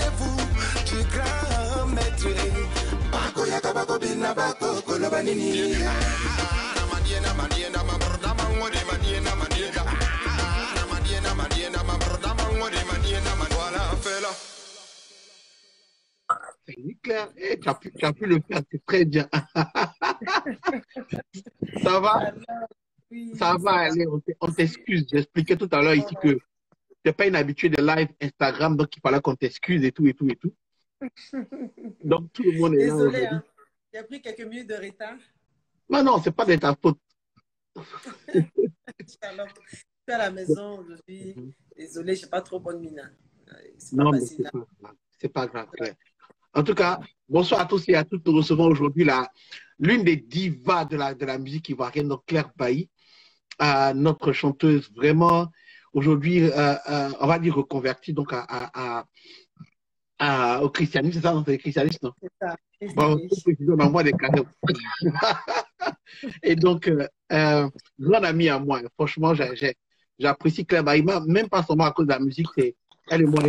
rendez-vous du grand maître. Bako yakabako bina bako kolobanini. Madiena madiena ma broda mangode madiena madiena. Madiena madiena ma broda mangode madiena man. Voilà fela. C'est clair. Eh, tu as pu le faire, c'est très bien. Ça va? Alors, oui, Ça va aller, on t'excuse. J'expliquais tout à l'heure ici que tu n'es pas une habituée de live Instagram, donc il fallait qu'on t'excuse et tout et tout et tout. Donc tout le monde est là désolée, aujourd'hui. hein. J'ai pris quelques minutes de retard. Non, non, c'est pas de ta faute. Alors, je suis à la maison aujourd'hui. Désolée, je n'ai pas trop bonne mine. C'est pas Non, mais facile. c'est pas grave. C'est pas grave, Claire. En tout cas, bonsoir à tous et à toutes. Nous recevons aujourd'hui l'une des divas de la musique ivoirienne, donc Claire Bailly, notre chanteuse vraiment aujourd'hui, on va dire reconvertie donc au christianisme, c'est ça, non, c'est le christianisme, non? C'est ça. Bon, on envoie des cadeaux. Et donc, grande amie à moi, franchement, j'apprécie Claire Bailly, même pas seulement à cause de la musique, elle et moi,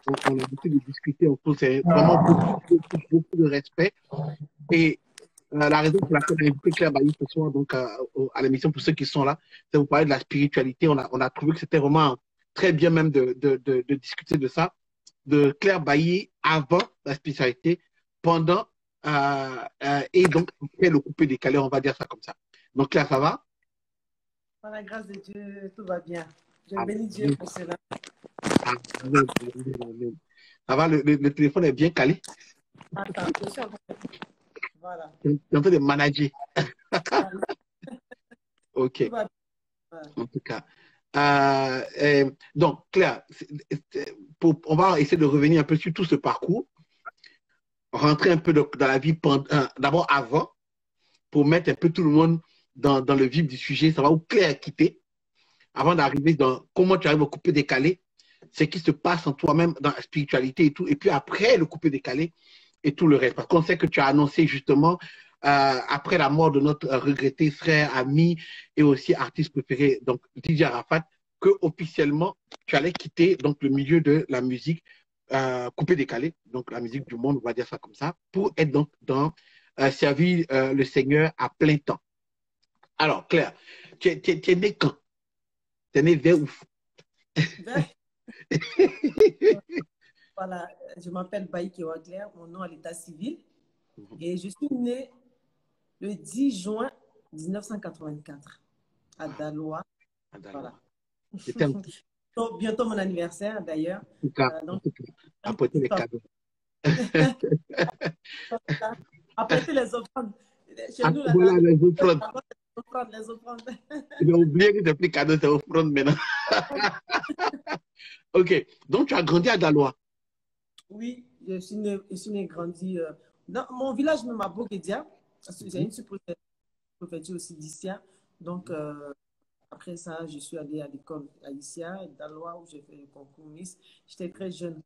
on a beaucoup de discuter, c'est vraiment beaucoup de respect. Et la raison pour laquelle j'ai invité Claire Bailly ce soir donc, à l'émission, pour ceux qui sont là, c'est vous parler de la spiritualité. On a trouvé que c'était vraiment très bien même de discuter de ça, de Claire Bailly avant la spiritualité, pendant et donc après le coupé décalé, on va dire ça comme ça. Donc Claire, ça va? Par la grâce de Dieu, tout va bien. Je Ah, bénis Dieu pour cela. amen, amen. Ça va, le téléphone est bien calé. Attends, je suis en train de... Voilà. Tu es en train de manager. Ok, Tout va bien. Voilà. en tout cas. Donc, Claire, on va essayer de revenir un peu sur tout ce parcours, rentrer un peu dans la vie d'abord avant, pour mettre un peu tout le monde dans le vif du sujet, savoir où Claire a quitté, avant d'arriver dans comment tu arrives au coupé décalé, ce qui se passe en toi-même dans la spiritualité et tout, et puis après le coupé décalé et tout le reste. Parce qu'on sait que tu as annoncé justement, après la mort de notre regretté frère, ami et aussi artiste préféré, donc DJ Arafat, que officiellement tu allais quitter donc le milieu de la musique coupé décalé, donc la musique du monde, on va dire ça comme ça, pour être donc dans servir le Seigneur à plein temps. Alors Claire, tu es né quand? Tu es né vers où? Voilà, je m'appelle Baïk Claire, mon nom à l'état civil, et je suis née le 10 juin 1984 à Daloa. Voilà. C'était un petit... Bientôt mon anniversaire d'ailleurs. En tout cas, apporter les cadeaux. Apporter les offrandes. Chez nous, là, voilà, les offrandes. Les offrandes. J'ai oublié que c'est plus cadeau, c'est offrande maintenant. Ok, donc tu as grandi à Daloa. Oui, je suis né grandi dans mon village, même à Boguedia. J'ai une préfecture aussi d'Issia. Donc, après ça, je suis allée à l'école à Issia, Daloa, où j'ai fait le concours Miss. J'étais très jeune,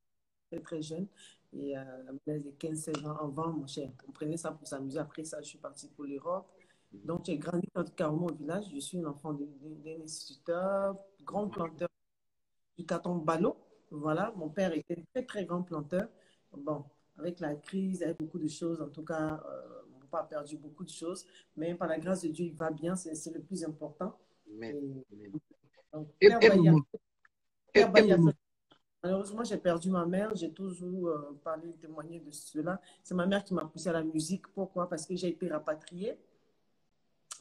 très jeune. Et à l'âge de 15-16 ans, avant, mon cher, on prenait ça pour s'amuser. Après ça, je suis partie pour l'Europe. Donc, j'ai grandi carrément au village. Je suis un enfant d'un instituteur, grand planteur du carton ballot. Voilà, mon père était un très, très grand planteur. Bon, avec la crise, il y avait beaucoup de choses. En tout cas, mon papa a perdu beaucoup de choses. Mais par la grâce de Dieu, il va bien. C'est le plus important. Malheureusement, j'ai perdu ma mère. J'ai toujours parlé, témoigné de cela. C'est ma mère qui m'a poussée à la musique. Pourquoi? Parce que j'ai été rapatriée.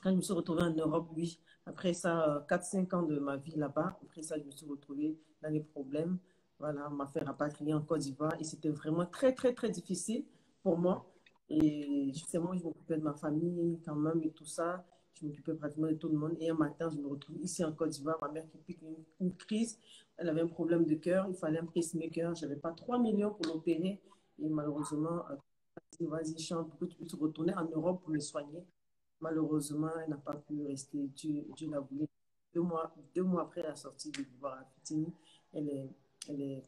Quand je me suis retrouvée en Europe, oui. Après ça, 4-5 ans de ma vie là-bas. Après ça, je me suis retrouvée dans les problèmes. Voilà, on m'a fait rapatrier en Côte d'Ivoire. Et c'était vraiment très, très, très difficile pour moi. Et justement, je m'occupais de ma famille quand même et tout ça. Je m'occupais pratiquement de tout le monde. Et un matin, je me retrouve ici en Côte d'Ivoire. Ma mère qui pique une crise. Elle avait un problème de cœur. Il fallait un pacemaker. Je n'avais pas 3 millions pour l'opérer. Et malheureusement, elle m'a dit, vas-y, chante pour que tu puisses retourner en Europe pour me soigner. Malheureusement, elle n'a pas pu rester. Dieu l'a voulu. 2 mois après la sortie de l'Ivoire à Fitini, elle est,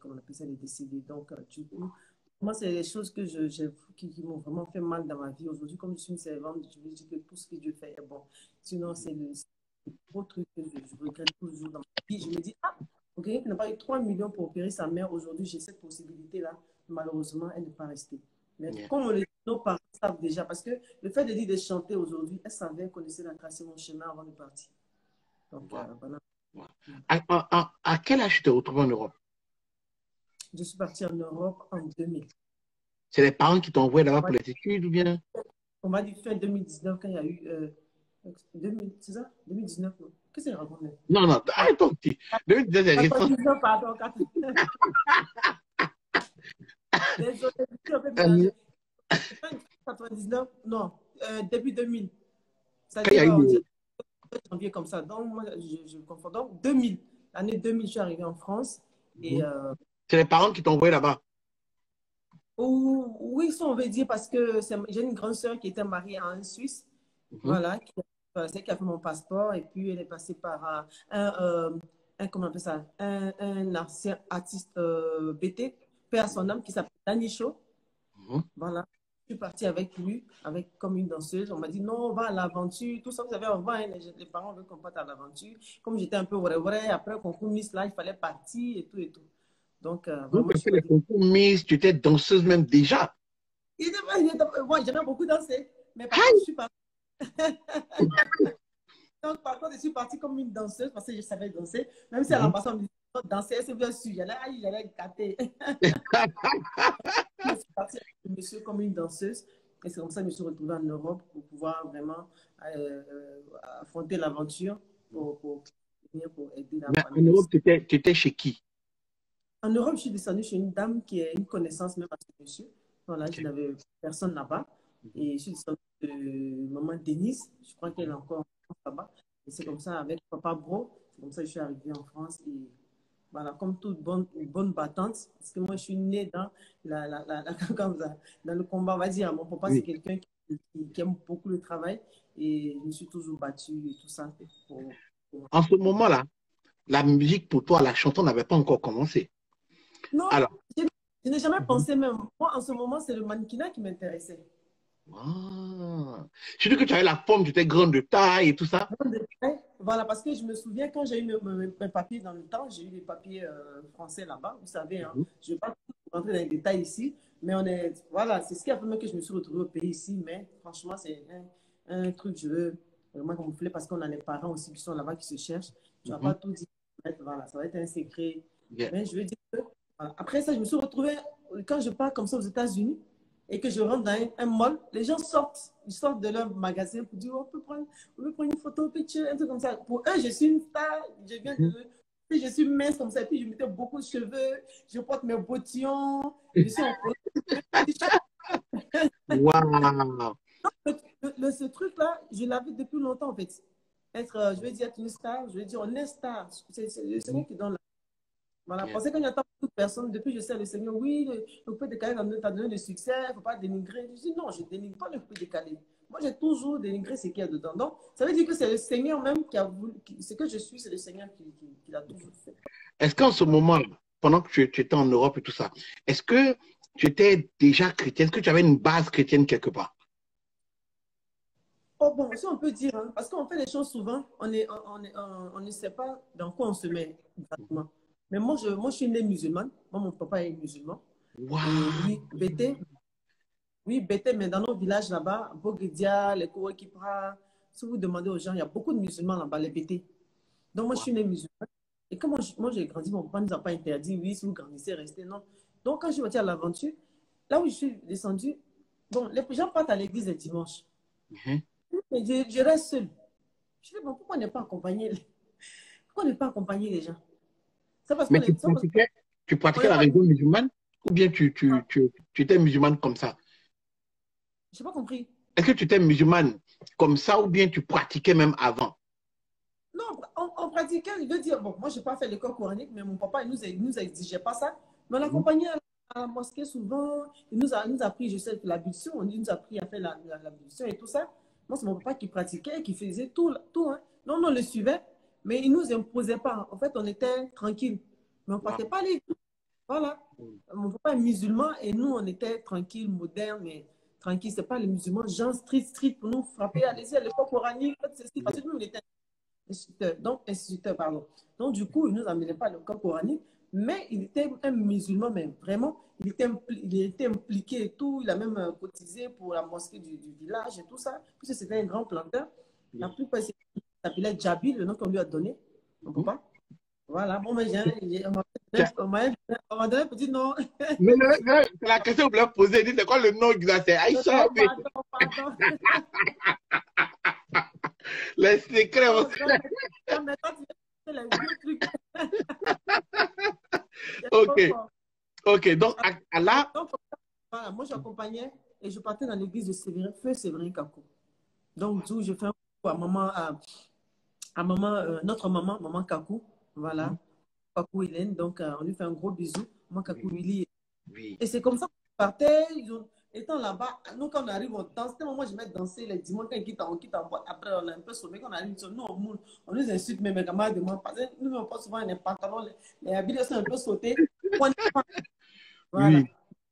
comment on appelle ça, elle est décédée. Donc, du coup, moi, c'est les choses qui m'ont vraiment fait mal dans ma vie. Aujourd'hui, comme je suis une servante, je veux dire que tout ce que Dieu fait est bon. Sinon, c'est le gros truc que je regrette toujours dans ma vie. Je me dis, ok, il n'a pas eu 3 millions pour opérer sa mère. Aujourd'hui, j'ai cette possibilité-là. malheureusement, elle n'est pas restée. Mais Yeah. comme nos parents savent déjà, parce que le fait de dire de chanter aujourd'hui, elle savait, elle connaissait la tracé mon chemin avant de partir. Donc, Voilà. voilà. Voilà. À quel âge tu t'es retrouvé en Europe? Je suis partie en Europe en 2000. C'est les parents qui t'ont envoyé là-bas pour les études ou bien? On m'a dit fin 2019 quand il y a eu... 2000, c'est ça? 2019, non? Qu'est-ce que je raconte? Non, non, attends, 2019, c'est récent. 99, pardon. Désolé, je suis un peu mélangé. 99, non, début 2000. Quand il y a C'est-à-dire, eu on le... dirait janvier comme ça. Donc, moi, je confonds. Donc, 2000. L'année 2000, je suis arrivée en France. Et, C'est les parents qui t'ont envoyé là-bas. oui, ça, on veut dire, parce que j'ai une grande sœur qui était mariée à un Suisse. Voilà, c'est qui a fait mon passeport. Et puis, elle est passée par comment on appelle ça? Un ancien artiste BT, paix à son âme, qui s'appelle Danny Shaw. Voilà. Je suis partie avec lui, comme une danseuse. On m'a dit non, on va à l'aventure. Tout ça, vous savez, on va, hein, les parents veulent qu'on parte à l'aventure. Comme j'étais un peu vrai, après le concours Miss, là, il fallait partir et tout et tout. Donc, Donc, vraiment, tu as fait les concours Miss, tu étais danseuse même déjà. Moi, j'aimais beaucoup danser. Mais par contre, je suis partie. Donc, par contre, je suis partie comme une danseuse parce que je savais danser. Même si à l'ambassade, on me disait danser, c'est bien sûr. J'allais gâter. Je suis partie avec le monsieur comme une danseuse. Et c'est comme ça que je me suis retrouvée en Europe pour pouvoir vraiment affronter l'aventure pour aider la Mais en famille. Europe, tu étais chez qui? En Europe, je suis descendue chez une dame qui est une connaissance même à ce monsieur. Voilà, Okay. je n'avais personne là-bas. Et je suis descendue de maman Denise. Je crois qu'elle est encore en France là-bas. Et c'est comme ça, avec papa Bro, c'est comme ça que je suis arrivée en France. Et voilà, comme toute bonne battante, parce que moi, je suis née dans, dans le combat, on va dire. Mon papa, c'est quelqu'un qui aime beaucoup le travail. Et je me suis toujours battue et tout ça. En ce moment-là, la musique pour toi, la chanson n'avait pas encore commencé. Non, alors, je n'ai jamais pensé même. Moi, en ce moment, c'est le mannequinat qui m'intéressait. Je dis que tu avais la forme, tu étais grande de taille et tout ça. Voilà, parce que je me souviens quand j'ai eu mes papiers dans le temps, j'ai eu les papiers français là-bas. Vous savez, hein, je ne vais pas rentrer dans les détails ici, mais voilà, c'est ce qui a fait que je me suis retrouvée au pays ici. Mais franchement, c'est un truc que je veux vraiment gonfler parce qu'on a les parents aussi qui sont là-bas qui se cherchent. Tu ne vas pas tout dire. Voilà, ça va être un secret. Mais je veux dire que, voilà. Après ça, je me suis retrouvée, quand je pars comme ça aux États-Unis, et que je rentre dans un mall, les gens ils sortent de leur magasin pour dire, on peut prendre une photo, picture, un truc comme ça. Pour eux, je suis une star, je suis mince comme ça, et puis je mettais beaucoup de cheveux, je porte mes bottillons, je suis en Wow. Ce truc-là, je l'avais depuis longtemps, en fait. Je veux dire, être une star, je veux dire, on est star. C'est le Seigneur qui donne la... Voilà, parce que quand j'entends beaucoup de personnes, depuis je sais le Seigneur, oui, le coupé décalé t'a donné le succès, il ne faut pas dénigrer. Je dis non, je ne dénigre pas le coupé décalé. Moi, j'ai toujours dénigré ce qu'il y a dedans. Donc, ça veut dire que c'est le Seigneur même qui a voulu, ce que je suis, c'est le Seigneur qui l'a toujours fait. Est-ce qu'en ce moment, pendant que tu étais en Europe et tout ça, est-ce que tu étais déjà chrétien? Est-ce que tu avais une base chrétienne quelque part? Oh bon, si on peut dire, hein, parce qu'on fait les choses souvent, on ne sait pas dans quoi on se met exactement. Mais moi, je suis née musulmane. Moi, mon papa est musulman. Wow. Et oui, Bété, mais dans nos villages là-bas, Boguedia, les Kouekipra, si vous demandez aux gens, il y a beaucoup de musulmans là-bas, les Bété. Donc, moi, je suis née musulmane. Et comme moi, j'ai grandi, mon papa ne nous a pas interdit, oui, si vous grandissez, restez, non. Donc, quand je suis partie à l'aventure, là où je suis descendue, bon, les gens partent à l'église le dimanche. Mais je reste seule. Je dis, bon, pourquoi ne pas accompagner les gens? Parce mais tu pratiquais la religion musulmane ou bien tu étais musulmane comme ça? Je n'ai pas compris. Est-ce que tu étais musulmane comme ça ou bien tu pratiquais même avant? Non, on pratiquait, je veux dire, bon, moi, je n'ai pas fait l'école coranique, mais mon papa, il nous exigeait pas ça. Mais on l'accompagnait à la mosquée souvent. Il nous a appris, je sais, l'ablution. Il nous a appris à faire l'ablution et tout ça. Moi, c'est mon papa qui pratiquait, qui faisait tout. Hein. Non, on le suivait, mais il ne nous imposait pas. En fait, on était tranquille. Mais on ne partait pas les... Voilà. Mon papa est musulman et nous, on était tranquille, moderne, mais tranquille. Ce n'est pas les musulmans, gens street pour nous frapper, allez-y à l'école coranique, ceci, parce que nous, on était instituteurs, pardon. Donc, du coup, ils ne nous amenaient pas à l'école coranique, Mais il était un musulman, mais vraiment, il était impliqué et tout. Il a même cotisé pour la mosquée du village et tout ça. Puisque c'était un grand planteur. La plupart, il s'appelait Djabi, le nom qu'on lui a donné. On peut pas. Voilà. Bon, mais on m'a donné un petit nom. Mais c'est la question que vous voulez poser. Dit, c'est quoi le nom exact? C'est Aïcha. Pardon. Les secrets. Maintenant, tu fais les vieux trucs. Ok. Ok. Donc, là. Donc, voilà, moi, j'accompagnais et je partais dans l'église de Sévérin, Feu Sévérin Kakou. Donc, d'où je fais un coup à maman, notre maman, maman Kakou. Voilà. Kakou Hélène. Donc, on lui fait un gros bisou. Maman Kakou Willy. Oui. Et c'est comme ça qu'on partait. Étant là-bas, nous, quand on arrive, on danse. C'était moi, je m'aime danser les dimanches quand on quitte en boîte. Après, on a un peu sommé. Quand on arrive, nous, on nous insulte, mais mes camarades de moi. Parce que nous, on porte souvent les pantalons, les habits sont un peu sautés. Voilà. Oui.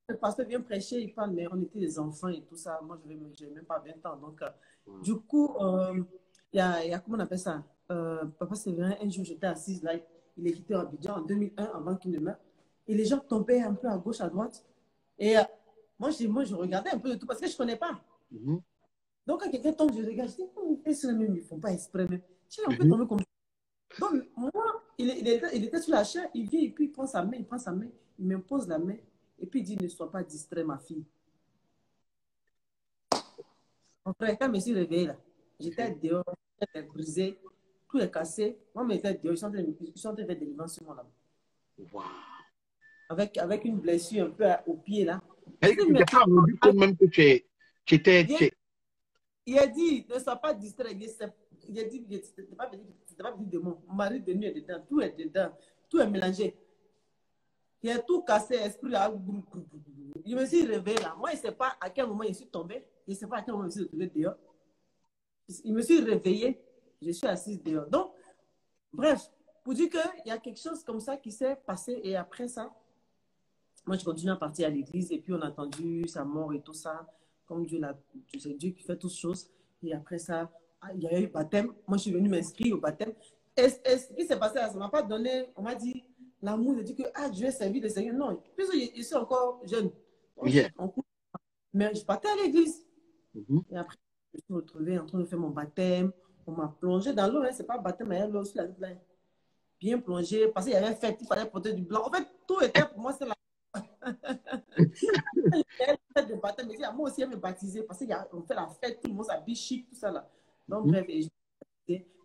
Le pasteur vient prêcher, il parle, mais on était des enfants et tout ça. Moi, je n'avais même pas 20 ans. Donc, du coup, il y a, comment on appelle ça? Papa Séverin, un jour, j'étais assise là. Il est quitté Abidjan en 2001, avant qu'il ne meure. Et les gens tombaient un peu à gauche, à droite. Et moi, je regardais un peu de tout parce que je ne connais pas. Donc, quand quelqu'un tombe, je regarde, je dis, ils ne font pas exprès même. Je suis un peu tombé comme ça. Donc, moi, il était sur la chair, il vient et puis il prend sa main, il m'impose la main. Et puis il dit, ne sois pas distrait, ma fille. Mon frère, quand je me suis réveillée, là, j'étais dehors, j'étais brisée, tout est cassé. Moi, j'étais dehors, je suis en train de faire des délivrance sur moi là. Wow. Avec une blessure un peu au pied là. Tu t'es pas rendu compte même que tu étais. Il a dit, ne sois pas distrait. Il a dit, c'était pas dit de mon mari de nuit est dedans, tout est dedans, tout est mélangé. Il a tout cassé, esprit là. Je me suis réveillée là. Moi, je ne sais pas à quel moment je suis tombée. Je ne sais pas à quel moment je me suis retrouvée dehors. Je me suis réveillée. Je suis assise dehors. Donc, bref, pour dire qu'il y a quelque chose comme ça qui s'est passé. Et après ça, moi, je continue à partir à l'église. Et puis, on a entendu sa mort et tout ça. Comme Dieu c'est Dieu qui fait toutes choses. Et après ça, il y a eu le baptême. Moi, je suis venue m'inscrire au baptême. Et ce qui s'est passé là, ça ne m'a pas donné, on m'a dit, l'amour de dire que Dieu a servi le Seigneur. Non, puisque je suis encore jeune. Mais je partais à l'église. Et après, je me suis retrouvée en train de faire mon baptême. On m'a plongé dans l'eau. Ce n'est pas baptême, mais l'eau sur la tête. Bien plongé. Parce qu'il y avait fête, il fallait porter du blanc. En fait, tout était pour moi, c'est la. De baptême. Mais moi aussi, elle me baptiser. Parce qu'on fait la fête, tout le monde s'habille chic, tout ça là. Donc, bref,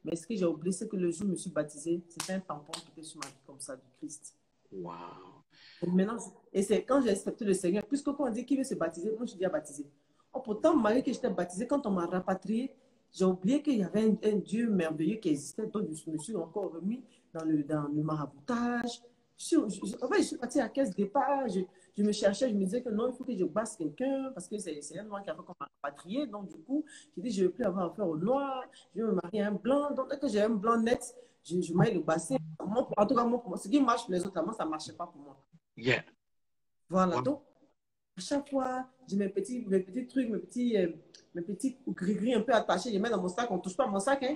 mais ce que j'ai oublié, c'est que le jour où je me suis baptisée, c'était un tampon qui était sur ma vie comme ça, du Christ. Wow. Et maintenant, et c'est quand j'ai accepté le Seigneur, puisque quand on dit qu'il veut se baptiser, moi je dis à baptiser. Oh, pourtant, malgré que j'étais baptisée, quand on m'a rapatrié, j'ai oublié qu'il y avait un Dieu merveilleux qui existait. Donc, je me suis encore remis dans le maraboutage. En fait, je suis partie à la caisse départ. Je me cherchais, je me disais que non, il faut que je basse quelqu'un parce que c'est un noir qui a fait qu'on m'a rapatrié. Donc, du coup, j'ai dit, je ne veux plus avoir affaire au noir. Je veux me marier à un blanc. Donc, dès que j'ai un blanc net, je m'aille le basser. En tout cas, ce qui marche pour les autres, moi, ça ne marchait pas pour moi. Yeah. Voilà. Wow. Donc, à chaque fois, j'ai mes petits trucs, mes petits gris-gris un peu attachés. Je les mets dans mon sac. On ne touche pas à mon sac. Hein?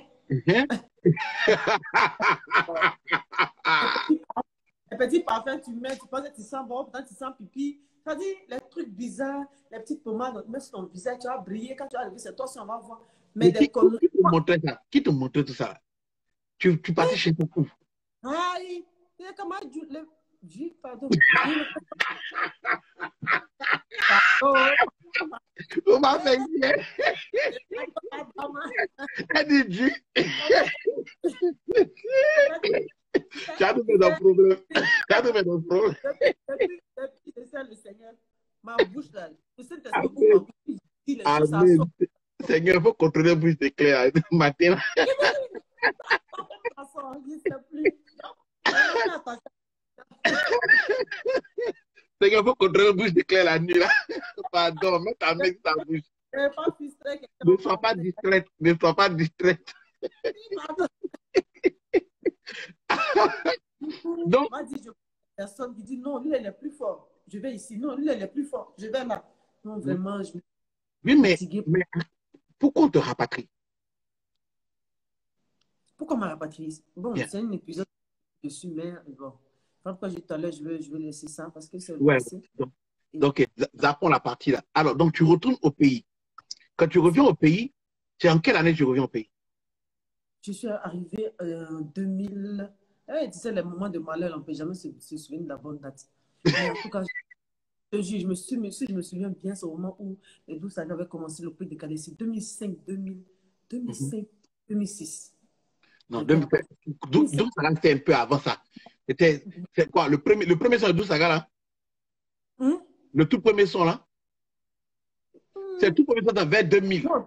Les petits parfums, tu mets, tu penses que tu sens bon, peut-être tu sens pipi. C'est-à-dire, les trucs bizarres, les petites pommades, même sur ton visage, tu vas briller. Quand tu vas arriver, c'est toi, si on va voir. Mais des conneries. Qui te montrait tout ça? Tu passais chez ton coup. Aïe, c'est comment pardon. On m'a fait bien. Elle dit Dieu. Tu as trouvé un problème. Depuis le Seigneur, ma bouche là, je sais que c'est Amen. Seigneur, il faut contrôler la bouche de Claire matin. Seigneur, il faut contrôler la bouche de Claire la nuit là. Pardon, mets ta main sur ta bouche. Ne sois pas distraite. Ne sois pas distraite. Donc, moi, dit, je personne qui dit non, lui, elle est plus fort. Je vais ici. Non, lui, elle est plus fort. Je vais là. Non, vraiment, je me oui, mais pourquoi on te rapatrie? Pourquoi on m'a rapatrié? Bon, Yeah. c'est un épisode dessus, mais bon, Quand j'ai dit tout à l'heure, je veux laisser ça parce que c'est le Ouais. passé. Donc, zappons la partie là. Alors, donc, tu retournes au pays. Quand tu reviens au pays, c'est en quelle année tu reviens au pays? Je suis arrivée en 2000. Tu sais, les moments de malheur, on ne peut jamais se souvenir de la bonne date. Mais en tout cas, je me souviens bien, c'est au moment où les 12 années avaient commencé le prix de Calais. C'est 2005, 2000, Mhm. 2005, 2006. Non, Je viens pas. 12 Saga, c'était un peu avant ça. C'est quoi? Le premier son de 12 Saga, là? Hum? Le tout premier son, là? C'est le Hum. tout premier son vers 2000. Non,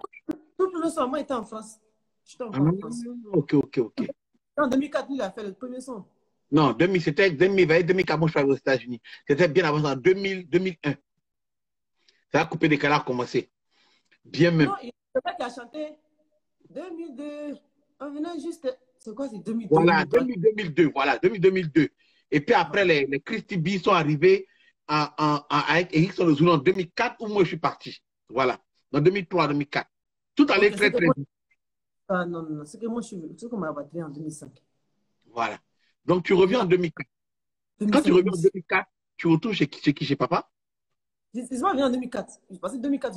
tout le son, moi, j'étais en France. J'étais Ah, encore en France. ok, ok, ok. En 2004, il a fait le premier son. Non, 2000, c'était 2000, 2004, moi, je suis arrivé aux États-Unis. C'était bien avant ça, en 2000, 2001. Ça a coupé des canards commencé. Bien même. Non, il y a quelqu'un qui a chanté 2002. On venait juste. C'est quoi, c'est 2002, Voilà, 2003? 2000, 2002. Voilà, 2000, 2002. Et puis après, Voilà. les Christy B sont arrivés avec Eric Zoulou en 2004, où moi, je suis parti. Voilà, en 2003, 2004. Tout allait Ok, très, c'est que très moi. vite. Ah, non, non, non. C'est que moi, c'est qu'on m'a battu en 2005. Voilà. Donc, tu reviens en Là, 2004. Quand tu 2005, reviens en 2006. 2004, tu retournes chez qui? Chez papa? C'est pas venu en 2004. Parce que 2004,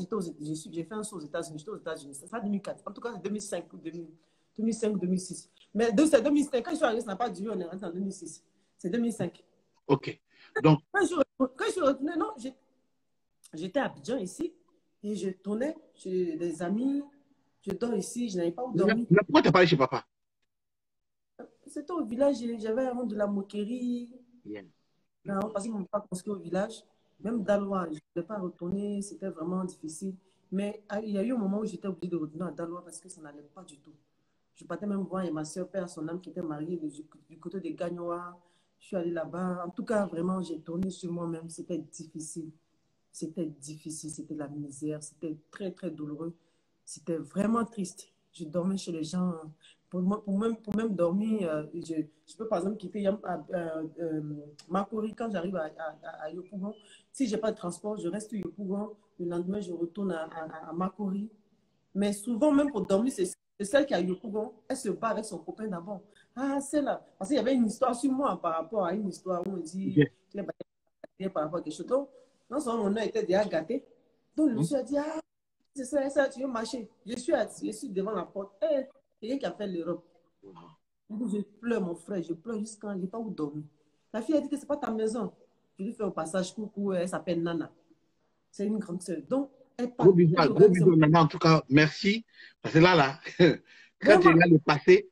j'ai fait un saut aux États-Unis. J'étais aux États-Unis. C'est ça 2004. En tout cas, c'est 2005 ou 2005 ou 2006. Mais c'est 2005. Quand je suis arrivé, ça n'a pas duré. On est rentré en 2006. C'est 2005. OK. Donc, Quand je suis retourné, non, j'étais à Abidjan ici. Et je tournais chez des amis. Je dors ici. Je n'avais pas où mais dormir. pourquoi tu n'as pas allé chez papa? C'était au village. J'avais un de la moquerie. Yeah. Non, parce qu'ils ne m'ont pas construit au village. Même Daloa, je ne voulais pas retourner, c'était vraiment difficile. Mais il y a eu un moment où j'étais obligée de retourner à Daloa parce que ça n'allait pas du tout. Je partais même voir et ma soeur perd son âme qui était mariée du côté des Gagnois. Je suis allée là-bas. En tout cas, vraiment, j'ai tourné sur moi-même. C'était difficile. C'était difficile, c'était la misère, c'était très, très douloureux. C'était vraiment triste. Je dormais chez les gens. Pour même dormir, je peux par exemple quitter Makori quand j'arrive à Yopougon. Si je n'ai pas de transport, je reste à Yopougon. Le lendemain, je retourne à Makori. Mais souvent, même pour dormir, c'est celle qui a Yopougon. Elle se bat avec son copain d'abord. Ah, c'est là. Parce qu'il y avait une histoire sur moi par rapport à une histoire où on dit Yeah. qu'il est battu par rapport à quelque chose. Donc, non seulement mon œil était déjà gâté. Donc, je me suis dit, ah, c'est ça, tu veux marcher. Je suis devant la porte. Eh, quelqu'un qui a fait l'Europe. Je pleure, mon frère, je pleure jusqu'à je n'ai pas où dormir. La fille a dit que ce n'est pas ta maison. Je lui fais au passage coucou, elle s'appelle Nana. C'est une grande sœur. Donc, elle Gros part. bisous, Elle dit, gros regarde, bisous, maman. En tout cas, merci. Parce que là, quand tu es vraiment. là, le passé,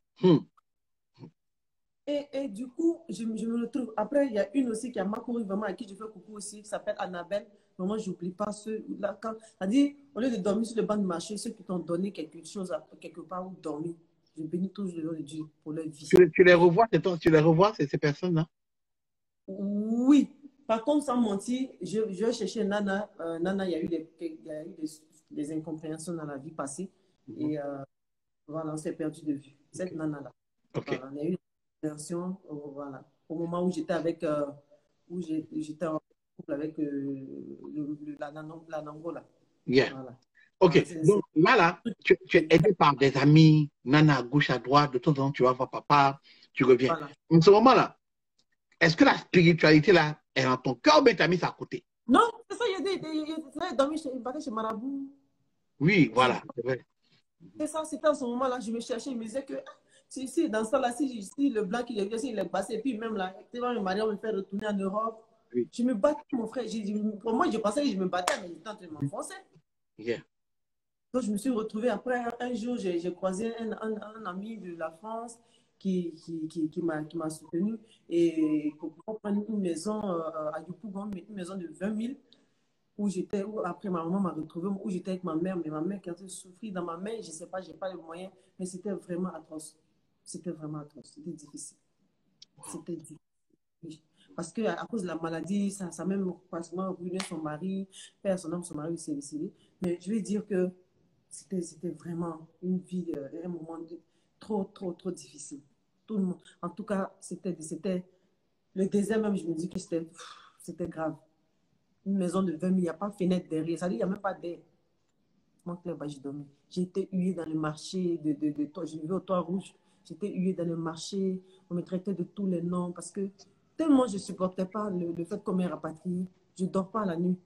Et du coup, je me retrouve. Après, il y a une aussi qui a Makori, vraiment, à qui je fais coucou aussi, qui s'appelle Annabelle. Vraiment, je n'oublie pas ceux là. C'est-à-dire, au lieu de dormir sur le banc de marché, ceux qui t'ont donné quelque chose, quelque part où dormir, je bénis toujours le nom de Dieu pour leur vie. tu les revois, tu les revois, ces personnes-là? Oui. Par contre, sans mentir, je cherchais Nana. Nana, il y a eu des incompréhensions dans la vie passée. Et voilà, on s'est perdu de vue. Cette Nana-là. OK. Voilà, il y a eu des incompréhensions. Voilà. Au moment où j'étais où j'étais en couple avec la Nangola. Yeah. Voilà. OK. Voilà, Donc là, tu es aidé par des amis, nana à gauche, à droite, de temps en temps, tu vas voir papa, tu reviens. voilà. En ce moment-là, est-ce que la spiritualité, là, est dans ton cœur ou bien tu as mis ça à côté? Non, c'est ça, il a dormi chez Marabout. Oui, voilà, c'est vrai. C'est ça, c'était à ce moment-là, je me cherchais, je me disais que si dans ça là, si le blanc qui est venu, il est passé, et puis même là, tu vas me marier, on me faire retourner en Europe. Oui. Je me battais, mon frère. Pour moi, je pensais que je me battais, mais j'étais en train de m'enfoncer. Yeah. Donc, je me suis retrouvée. Après, un jour, j'ai croisé un ami de la France qui m'a soutenu et pour prendre une maison à Yopougon, une maison de 20 000 où après ma maman m'a retrouvée, où j'étais avec ma mère, mais ma mère qui a souffert dans ma main, je ne sais pas, je n'ai pas les moyens, mais c'était vraiment atroce. C'était vraiment atroce, c'était difficile. C'était difficile. Parce qu'à cause de la maladie, ça a même pratiquement ruiné son mari, père son homme, son mari s'est décédé. Mais je vais dire que c'était vraiment une vie, un moment trop, trop, trop difficile. Tout le monde. En tout cas, c'était le désert même, je me dis que c'était grave. Une maison de 20 000, il n'y a pas de fenêtre derrière. Ça dit, il n'y a même pas d'air. Moi, là-bas, j'ai dormi. J'ai été huée dans le marché je vivais au Toit Rouge. J'étais huée dans le marché. On me traitait de tous les noms parce que tellement je ne supportais pas le fait qu'on m'ait rapatrié. Je ne dors pas la nuit.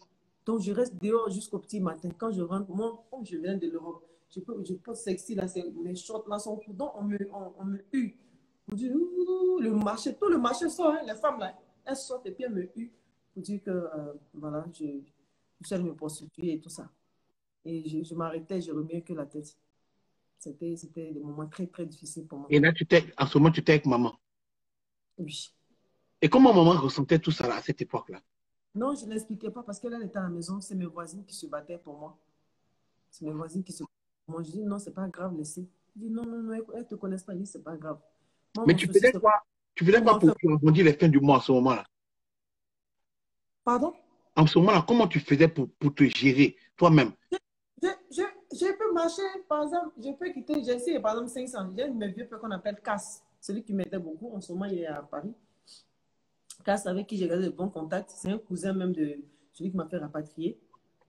Donc, je reste dehors jusqu'au petit matin. Quand je rentre, moi, comme je viens de l'Europe, je peux sexy, là, mes shorts là sont courts. Donc, on me hue. On dit, ouh, le marché, tout le marché sort, hein, les femmes là, elles sortent et puis elles me huent pour dire que, voilà, je suis allée me prostituer et tout ça. Et je m'arrêtais, je remuais que la tête. C'était des moments très, très difficiles pour moi. Et là, en ce moment, tu étais avec maman. Oui. Et comment maman ressentait tout ça là, à cette époque-là? Non, je ne l'expliquais pas parce qu'elle était à la maison. C'est mes voisines qui se battaient pour moi. C'est mes voisines qui se battaient pour moi. Je dis non, c'est pas grave, laissez. Je dis non, non, non, elles ne te connaissent pas. Je dis c'est pas grave. Moi, Mais mon souci, c'est tu faisais quoi pour arrondir les fins du mois en ce moment-là? Pardon? En ce moment-là, comment tu faisais pour te gérer toi-même? Je peux marcher, par exemple, je peux quitter, j'ai essayé par exemple 500. J'ai un de mes vieux pères qu'on appelle Cass, celui qui m'aidait beaucoup. En ce moment, il est à Paris. Cass, avec qui j'ai gardé de bons contacts. C'est un cousin même de celui qui m'a fait rapatrier.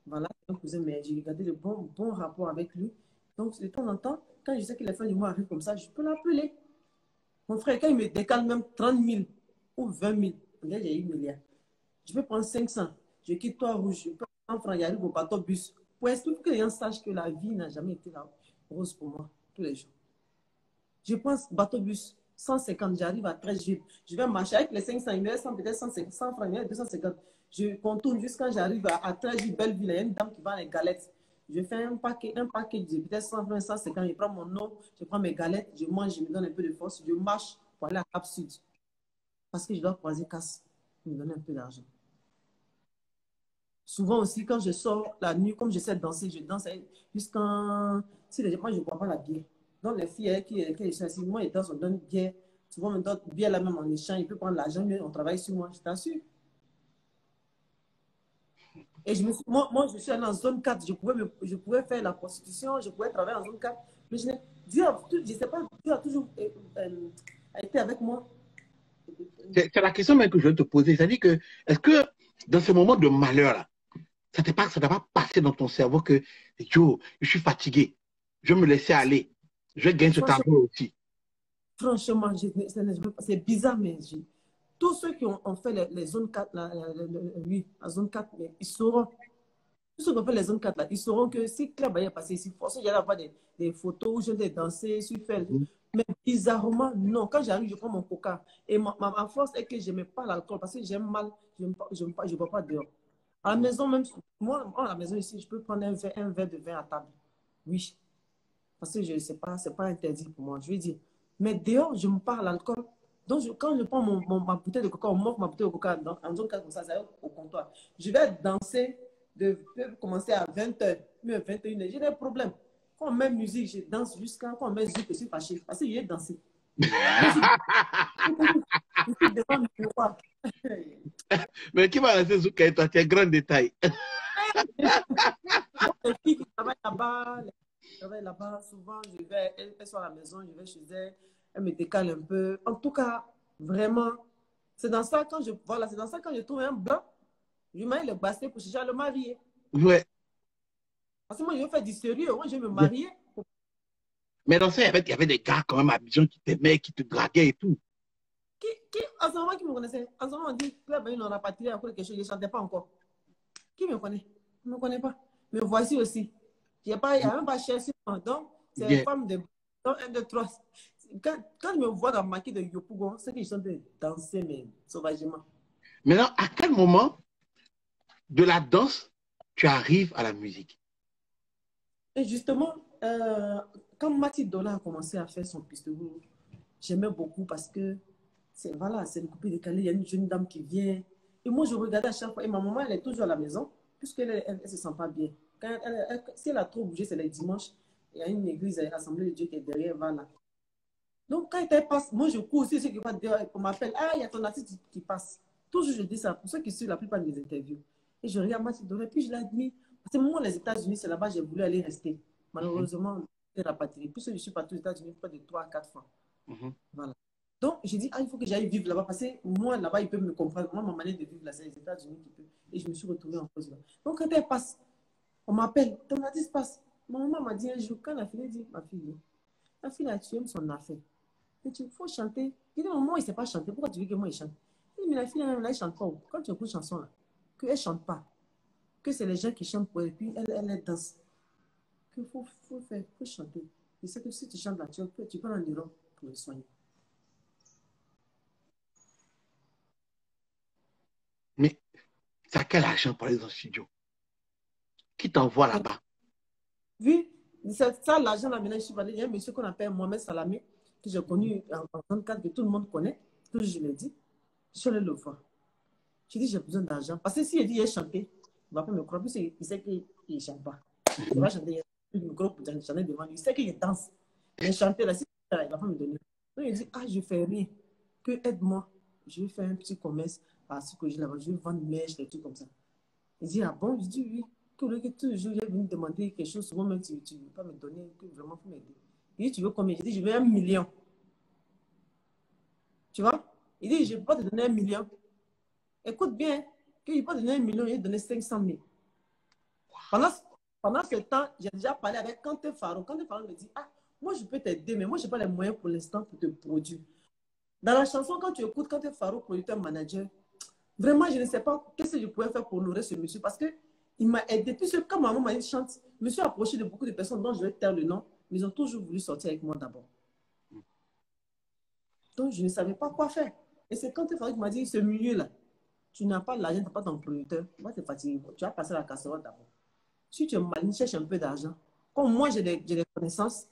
Voilà, un cousin, mais j'ai gardé de bons rapports avec lui. Donc, de temps en temps, quand je sais que les fins du mois arrivent comme ça, je peux l'appeler. Mon frère, quand il me décale même 30 000 ou 20 000, là, j'ai 1 milliard. Je peux prendre 500. Je quitte Trois-Rouges. Je peux prendre 100 francs, j'arrive au bateau bus. Pour expliquer que les gens sachent que la vie n'a jamais été là rose pour moi, tous les jours. Je pense bateau bus, 150, j'arrive à 13 jours. Je vais marcher avec les 500, il me reste peut-être 150, 100 francs, il me reste 250. Je contourne jusqu'à j'arrive à 13 jours, Belleville, il y a une dame qui vend les galettes. Je fais un paquet de peut-être 100 francs, 150, je prends mon eau, je prends mes galettes, je mange, je me donne un peu de force, je marche pour aller à Cap Sud. Parce que je dois croiser Casse, il me donne un peu d'argent. Souvent aussi, quand je sors la nuit, comme j'essaie de danser, je danse jusqu'à... Si les gens, moi, je ne bois pas la bière. Donc, les filles qui sont assises, moi, ils dansent, on donne bière. Souvent, on me donne bière là même en échange. Ils peuvent prendre l'argent, mais on travaille sur moi, je t'assure. Et moi, je suis allée en zone 4. Je pouvais faire la prostitution, je pouvais travailler en zone 4. Mais Dieu, je ne sais pas, Dieu a toujours été avec moi. C'est la question même que je vais te poser. C'est-à-dire que, est-ce que dans ce moment de malheur-là, ça t'a pas passé dans ton cerveau que, yo, je suis fatigué, je vais me laisser aller, je vais gagner ce argent aussi. Franchement, c'est bizarre, mais tous ceux qui ont fait les zones 4, la zone 4, mais ils sauront. Tous ceux qui ont fait les zones 4, là, ils sauront que si Claire est passé ici, forcément, il y a avoir des photos où je vais danser, mais bizarrement, non. Quand j'arrive, je prends mon coca. Et ma force est que je n'aime pas l'alcool parce que j'aime mal, je ne bois pas dehors. À la maison, même, moi, à la maison ici, je peux prendre un verre de vin à table. Oui. Parce que ce n'est pas interdit pour moi. Je veux dire. Mais dehors, je me parle l'alcool. Donc, quand je prends ma bouteille de coca, on m'offre ma bouteille de coca en zone 4 comme ça va au comptoir. Je vais danser, commencer à 20h, mais à 21h. J'ai des problèmes. Quand on met musique, je danse jusqu'à quand on met musique, je suis fâchée. Parce que j'ai dansé. Mais qui va lancer Zouka et toi, tu es grand détail. Les filles qui travaillent là-bas, souvent, elles sont à la maison, je vais chez elles, elles me décalent un peu. En tout cas, vraiment, c'est dans ça quand je trouve un blanc, je mets le basket pour chercher à le marier. Ouais. Parce que moi, je veux faire du sérieux, moi, je veux me marier. Mais dans ça, il y avait des gars quand même à Abidjan qui t'aimaient, qui te draguaient et tout. En ce moment, qui me connaissait? En ce moment, on dit, là, ben, on a pas tiré encore quelque chose, je ne chantais pas encore. Qui me connaît? Je ne me connais pas. Mais voici aussi. Il n'y a même pas cherché. Donc, c'est une femme de 1, 2, 3. Quand je me vois dans le maquis de Yopougon, c'est qu'ils sont de danser, mais sauvagement. Maintenant, à quel moment de la danse, tu arrives à la musique? Et justement, quand Mathilde Dola a commencé à faire son pistolet, j'aimais beaucoup parce que c'est une coupée décalée. Il y a une jeune dame qui vient. Et moi, je regardais à chaque fois. Et ma maman, elle est toujours à la maison, puisqu'elle ne se sent pas bien. Si elle a trop bougé, c'est les dimanches. Il y a une église, l'Assemblée de Dieu qui est derrière, voilà. Donc, quand elle passe, moi, je cours aussi, ceux qui vont dehors, on m'appelle, ah, il y a ton artiste qui passe. Toujours, je dis ça, pour ceux qui suivent la plupart des interviews. Et je regarde Mathilde Dola, puis je l'admire. Parce que moi, les États-Unis, c'est là-bas, j'ai voulu aller rester. Malheureusement, j'ai rapatrié. Puisque je suis parti aux États-Unis près de 3 à 4 fois. Voilà. Donc, j'ai dit, il faut que j'aille vivre là-bas. Parce que moi, là-bas, ils peuvent me comprendre. Moi, ma manière de vivre là, c'est les États-Unis qui peuvent. Et je me suis retrouvée en France là. Donc, quand elle passe, on m'appelle, ton artiste passe. Ma maman m'a dit un jour, quand la fille dit, ma fille, tu aimes son affaire. Et il faut chanter. Il dit, maman, il ne sait pas chanter. Pourquoi tu veux que moi, il chante? Mais la fille, là, elle chante pas. Quand tu écoutes une chanson, là, qu'elle ne chante pas, que c'est les gens qui chantent pour elle, et puis elle danse. Qu'il faut faire, faut chanter. Je sais que si tu chantes là, tu peux en Europe pour le soigner. Mais ça quel argent pour aller dans le studio? Qui t'envoie là-bas? Oui, ça l'argent là, maintenant, je suis allée. Il y a un monsieur qu'on appelle Mohamed Salamé, que j'ai connu en 34, que tout le monde connaît, que je l'ai dit. Je suis allée le voir. Je dis, j'ai besoin d'argent. Parce que s'il dit, il chanté, il ne va pas me croire. Plus il sait qu'il ne chante pas. Il va chanter, il y a un micro pour chanter devant lui. Il sait qu'il danse. Mais chanter là, il ne va pas me donner. Donc il dit, ah, je ne fais rien. Que aide-moi. Je vais faire un petit commerce parce que je vais vendre mèches, des trucs comme ça. Il dit, ah bon? Je dis, oui. Que le que toujours, il est venu demander quelque chose. Souvent, même tu ne veux pas me donner, que vraiment, il faut m'aider. Il dit, tu veux combien? Je dis, je veux 1 million. Tu vois? Il dit, je ne peux pas te donner 1 million. Écoute bien, qu'il ne peut pas donner 1 million, il donner 500 000. Pendant ce temps, j'ai déjà parlé avec Kanté Faro. Kanté Faro me dit, ah, moi je peux t'aider, mais moi je n'ai pas les moyens pour l'instant pour te produire. Dans la chanson, quand tu écoutes Kanté Faro, producteur manager, vraiment, je ne sais pas qu'est-ce que je pouvais faire pour nourrir ce monsieur parce qu'il m'a aidé. Puisque quand maman m'a dit chante, je me suis approché de beaucoup de personnes dont je vais taire le nom, mais ils ont toujours voulu sortir avec moi d'abord. Donc, je ne savais pas quoi faire. Et c'est Kanté Faro qui m'a dit, ce milieu-là, tu n'as pas l'argent, tu n'as pas ton producteur, tu vas te fatiguer. Tu vas passer la casserole d'abord. Si tu es malin, cherche un peu d'argent. Comme moi, j'ai des connaissances,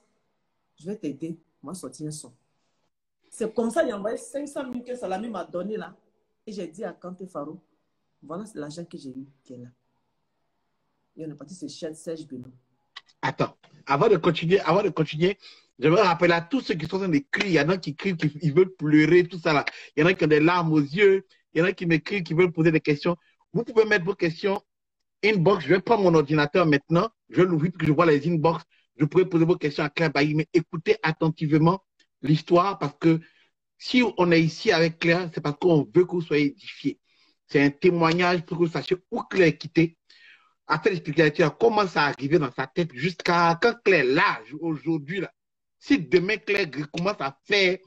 je vais t'aider. Moi, sortir un son. C'est comme ça, il a envoyé 500 000 que Salami m'a donné là. Et j'ai dit à Kanté Faro, voilà, c'est l'argent que j'ai eu qui est là. Et on est parti chez Serge Benoît. Attends, avant de continuer, j'aimerais rappeler à tous ceux qui sont en train d'écrire, il y en a qui écrivent, qui veulent pleurer, tout ça là. Il y en a qui ont des larmes aux yeux, il y en a qui m'écrivent, qui veulent poser des questions. Vous pouvez mettre vos questions inbox. Je vais prendre mon ordinateur maintenant, je vais l'ouvrir pour que je vois les inbox. Je pourrais poser vos questions à Claire Bailly, mais écoutez attentivement l'histoire parce que si on est ici avec Claire, c'est parce qu'on veut que vous soyez édifiés. C'est un témoignage pour que vous sachiez où Claire est quittée. À faire l'explication, comment ça arrivé dans sa tête jusqu'à quand Claire là, aujourd'hui, là. Si demain Claire commence à faire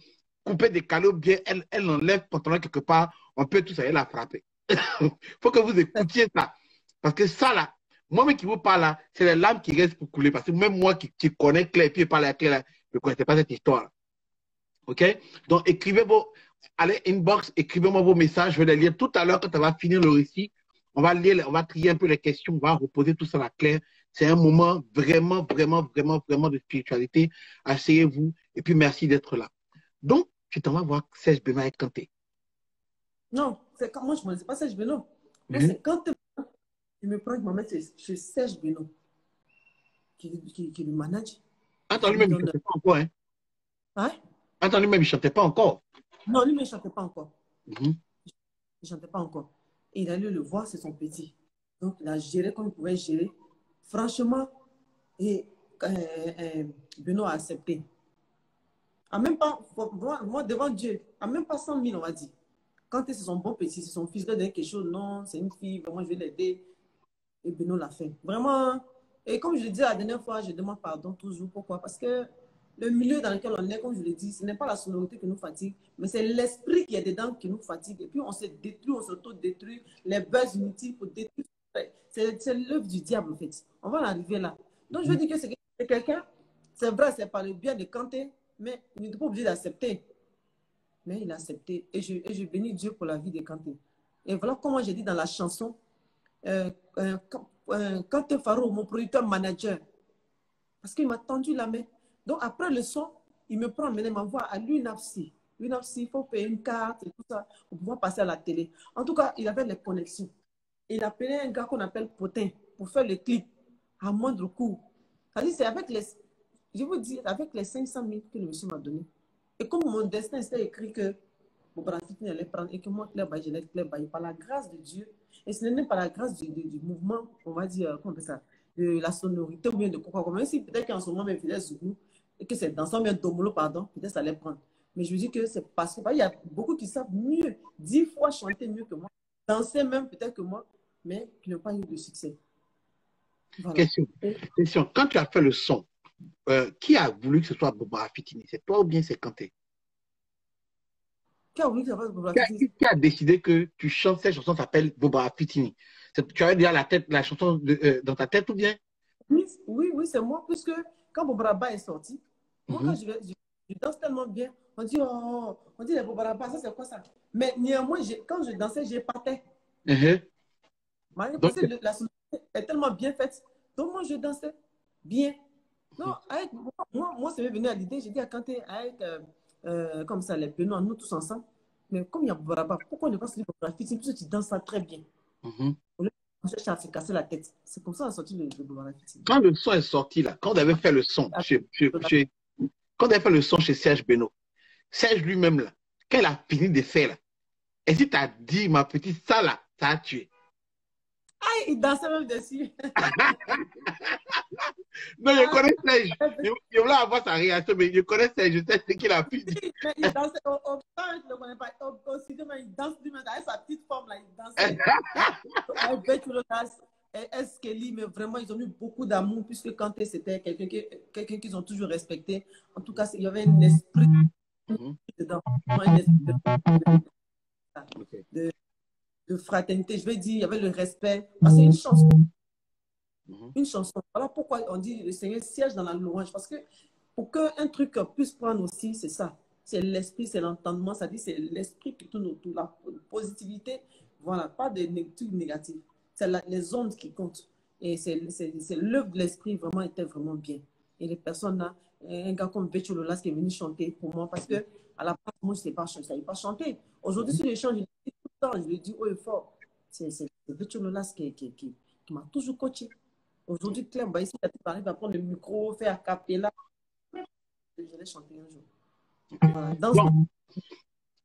couper des calots bien, elle enlève pantalon quelque part, on peut tous aller la frapper. Il faut que vous écoutiez ça. Parce que ça là, moi-même qui vous parle là, c'est les larmes qui restent pour couler. Parce que même moi qui connais Claire, puis je parle à Claire là, je ne connaissais pas cette histoire. OK? Donc écrivez allez inbox, écrivez-moi vos messages, je vais les lire tout à l'heure quand on va finir le récit. On va lire, on va trier un peu les questions, on va reposer tout ça à Claire. C'est un moment vraiment, vraiment, vraiment, vraiment de spiritualité. Asseyez-vous et puis merci d'être là. Donc, tu t'en vas voir Serge Benoît et Kanté. Non, c'est quand moi je ne me dis pas Serge Benoît. C'est Kanté. Il me prend, il m'emmène chez Serge Benoît, qui le manage. Attends, lui-même, il ne chantait pas encore. Hein? Hein? Attends, lui-même, il ne chantait pas encore. Non, lui-même, il ne chantait pas encore. Il ne chantait pas encore. Et il allait le voir, c'est son petit. Donc, il a géré comme il pouvait gérer. Franchement, et Benoît a accepté. En même pas, moi, devant Dieu, en même pas 100 000, on va dire. Quand c'est son bon petit, c'est son fils, il a quelque chose, non, c'est une fille, vraiment, je vais l'aider. Et Benoît l'a fait. Vraiment. Et comme je le disais la dernière fois, je demande pardon toujours. Pourquoi? Parce que le milieu dans lequel on est, comme je le dis, ce n'est pas la sonorité qui nous fatigue, mais c'est l'esprit qui est dedans qui nous fatigue. Et puis on se détruit, on s'auto-détruit, les buzz inutiles pour détruire. C'est l'œuvre du diable, en fait. On va en arriver là. Donc je veux dire que c'est quelqu'un, c'est vrai, c'est par le bien de Kanté, mais il n'est pas obligé d'accepter. Mais il a accepté. Et je bénis Dieu pour la vie de Kanté. Et voilà comment j'ai dit dans la chanson, Kanté Faro, mon producteur manager, parce qu'il m'a tendu la main. Donc après le son, il me prend, il m'envoie à l'UNAFSI. L'UNAFSI, il faut payer une carte et tout ça pour pouvoir passer à la télé. En tout cas, il avait les connexions. Il a appelé un gars qu'on appelle Potin pour faire le clip à moindre coût. C'est avec les, je vous dis, avec les 500 000 que le monsieur m'a donné. Et comme mon destin, c'était écrit que Boubaransiti allait prendre et que moi, Claire Bailly, je l'ai Claire Bailly, par la grâce de Dieu. Et ce n'est même pas la grâce du mouvement, on va dire, comment on appelle ça, de la sonorité ou bien de quoi. Même si peut-être qu'en ce moment, même Fidel Zouglou, et que c'est dansant, bien Domolo, pardon, peut-être ça allait prendre. Mais je vous dis que c'est parce qu'il y a beaucoup qui savent mieux, 10 fois chanter mieux que moi, danser même peut-être que moi, mais qui n'ont pas eu de succès. Voilà. Question. Quand tu as fait le son, qui a voulu que ce soit Boubara Fitini? C'est toi ou bien c'est Kanté? Qui a voulu que ça fasse Bobra Qui a, Fitini? qui a décidé que tu chantes cette chanson s'appelle Bobra Fitini? Tu avais déjà la chanson dans ta tête ou bien? Oui, oui, oui, c'est moi, puisque quand Bobaraba est sorti, moi, quand Mhm, je danse tellement bien, on dit, oh, on dit les Bobaraba, ça c'est quoi ça? Mais néanmoins, quand je dansais, j'épatais. mhm. Parce Donc, que la société est tellement bien faite. Donc, moi, je dansais bien. Non, avec, moi ça m'est venu à l'idée, j'ai dit à Kanté, avec, comme ça, les Benoît, nous tous ensemble, mais comme il y a Bobaraba, pourquoi on ne pas se dire Bobaraba? Puisque tu danses ça très bien. mhm. Au lieu de chercher à se casser la tête. C'est comme ça qu'on a sorti le Bobaraba. Quand le son est sorti là, quand on avait fait le son quand on avait fait le son chez Serge Beno, Serge lui-même là, quand il a fini de faire là, et si tu as dit ma petite ça là, ça a tué. Ah, il dansait même dessus. Non, je Ah, connais Serge. Je voulais avoir sa réaction, mais je connais Serge, je sais ce qu'il a pu dire. mais il dansait au temps, je ne le connais pas. Au cinéma, il danse lui-même avec sa petite forme là, il dansait. Avec Betchulotas et Eskeli, mais vraiment, ils ont eu beaucoup d'amour, puisque quand c'était quelqu'un qu'ils ont toujours respecté. En tout cas, il y avait un esprit Mhm. dedans, un esprit Ok. de, de fraternité. Je vais dire, il y avait le respect. Parce que c'est une chanson. Mhm. Une chanson. Voilà pourquoi on dit le Seigneur siège dans la louange. Parce que pour qu'un truc puisse prendre aussi, c'est ça. C'est l'esprit, c'est l'entendement. Ça dit, c'est l'esprit qui tourne autour. La positivité, voilà, pas de trucs négatifs. C'est les ondes qui comptent. Et c'est l'œuvre de l'esprit vraiment était vraiment bien. Et les personnes là, un gars comme Betcho Lolas qui est venu chanter pour moi, parce que à la base, moi, je ne savais pas chanter. Aujourd'hui, sur les chants, je le dis tout le temps, je le dis haut et fort. C'est Betcho Lolas qui m'a toujours coaché. Aujourd'hui, Clem, bah, ici, tu arrives à prendre le micro, faire capella. Je vais chanter un jour. Voilà.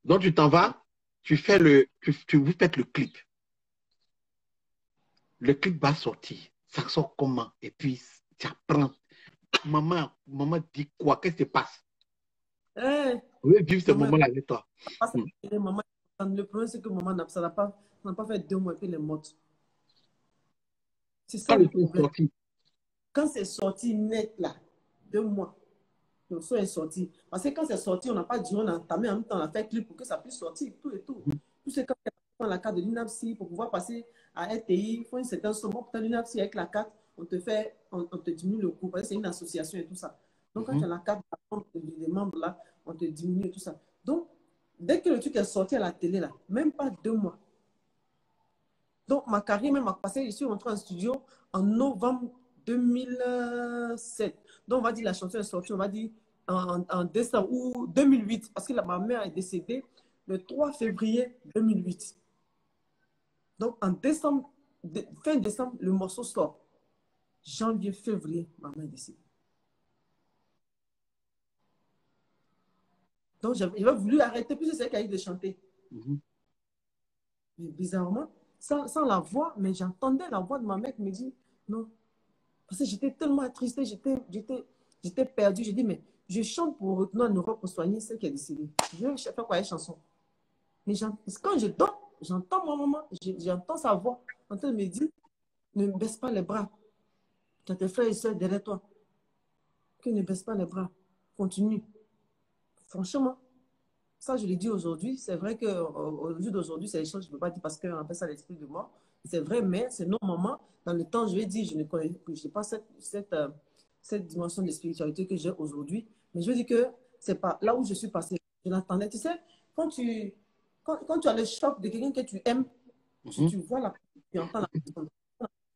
Donc, tu t'en vas, vous faites le clip. Le clip va sortir. Ça sort comment? Et puis, tu apprends. Maman dit quoi? Qu'est-ce qui se passe? Hey, Je veux vivre ce maman, moment-là avec toi. Hmm. maman, le problème, c'est que maman n'a pas fait 2 mois et puis elle est morte. C'est Quand ça le le son est problème. sorti, Quand c'est sorti net, là, 2 mois, le son est sorti. Parce que quand c'est sorti, on n'a pas dit, on a entamé en même temps, on a fait clip pour que ça puisse sortir, tout et tout. Tout c'est quand on prend la carte de l'INAPSI pour pouvoir passer à RTI, il faut une certaine somme. Pour l'INAPSI, avec la carte, on te diminue le coût, parce que c'est une association et tout ça. Donc, quand tu as la carte des membres là, on te diminue et tout ça. Donc, dès que le truc est sorti à la télé, là, même pas 2 mois. Donc, ma carrière même a passé, je suis rentrée en studio en novembre 2007. Donc, on va dire la chanson est sortie, on va dire en décembre ou 2008, parce que ma mère est décédée le 3 février 2008. Donc, en décembre, fin décembre, le morceau sort. Janvier, février, ma mère est décédée. Donc, j'avais voulu arrêter, puis c'est elle qui a eu de chanter. mhm. Mais bizarrement, sans la voix, mais j'entendais la voix de ma mère qui me dit non. Parce que j'étais tellement attristée, j'étais perdue. J'ai dit, mais je chante pour retourner en Europe pour soigner celle qui est décédée. Je vais faire quoi, les chansons. Mais quand je dors, j'entends ma maman, j'entends sa voix en train de me dire, ne baisse pas les bras. Tu as tes frères et soeurs derrière toi. Que ne baisse pas les bras. Continue. Franchement, ça, je l'ai dit aujourd'hui. C'est vrai qu'au jour d'aujourd'hui, c'est des choses que je ne peux pas dire parce qu'on appelle ça l'esprit de mort. C'est vrai, mais c'est nos moments. Dans le temps, je vais dire, je ne connais pas cette dimension de spiritualité que j'ai aujourd'hui. Mais je veux dire que c'est pas là où je suis passée. Je l'attendais. Tu sais, quand tu as le choc de quelqu'un que tu aimes, Mhm. tu vois tu entends la personne.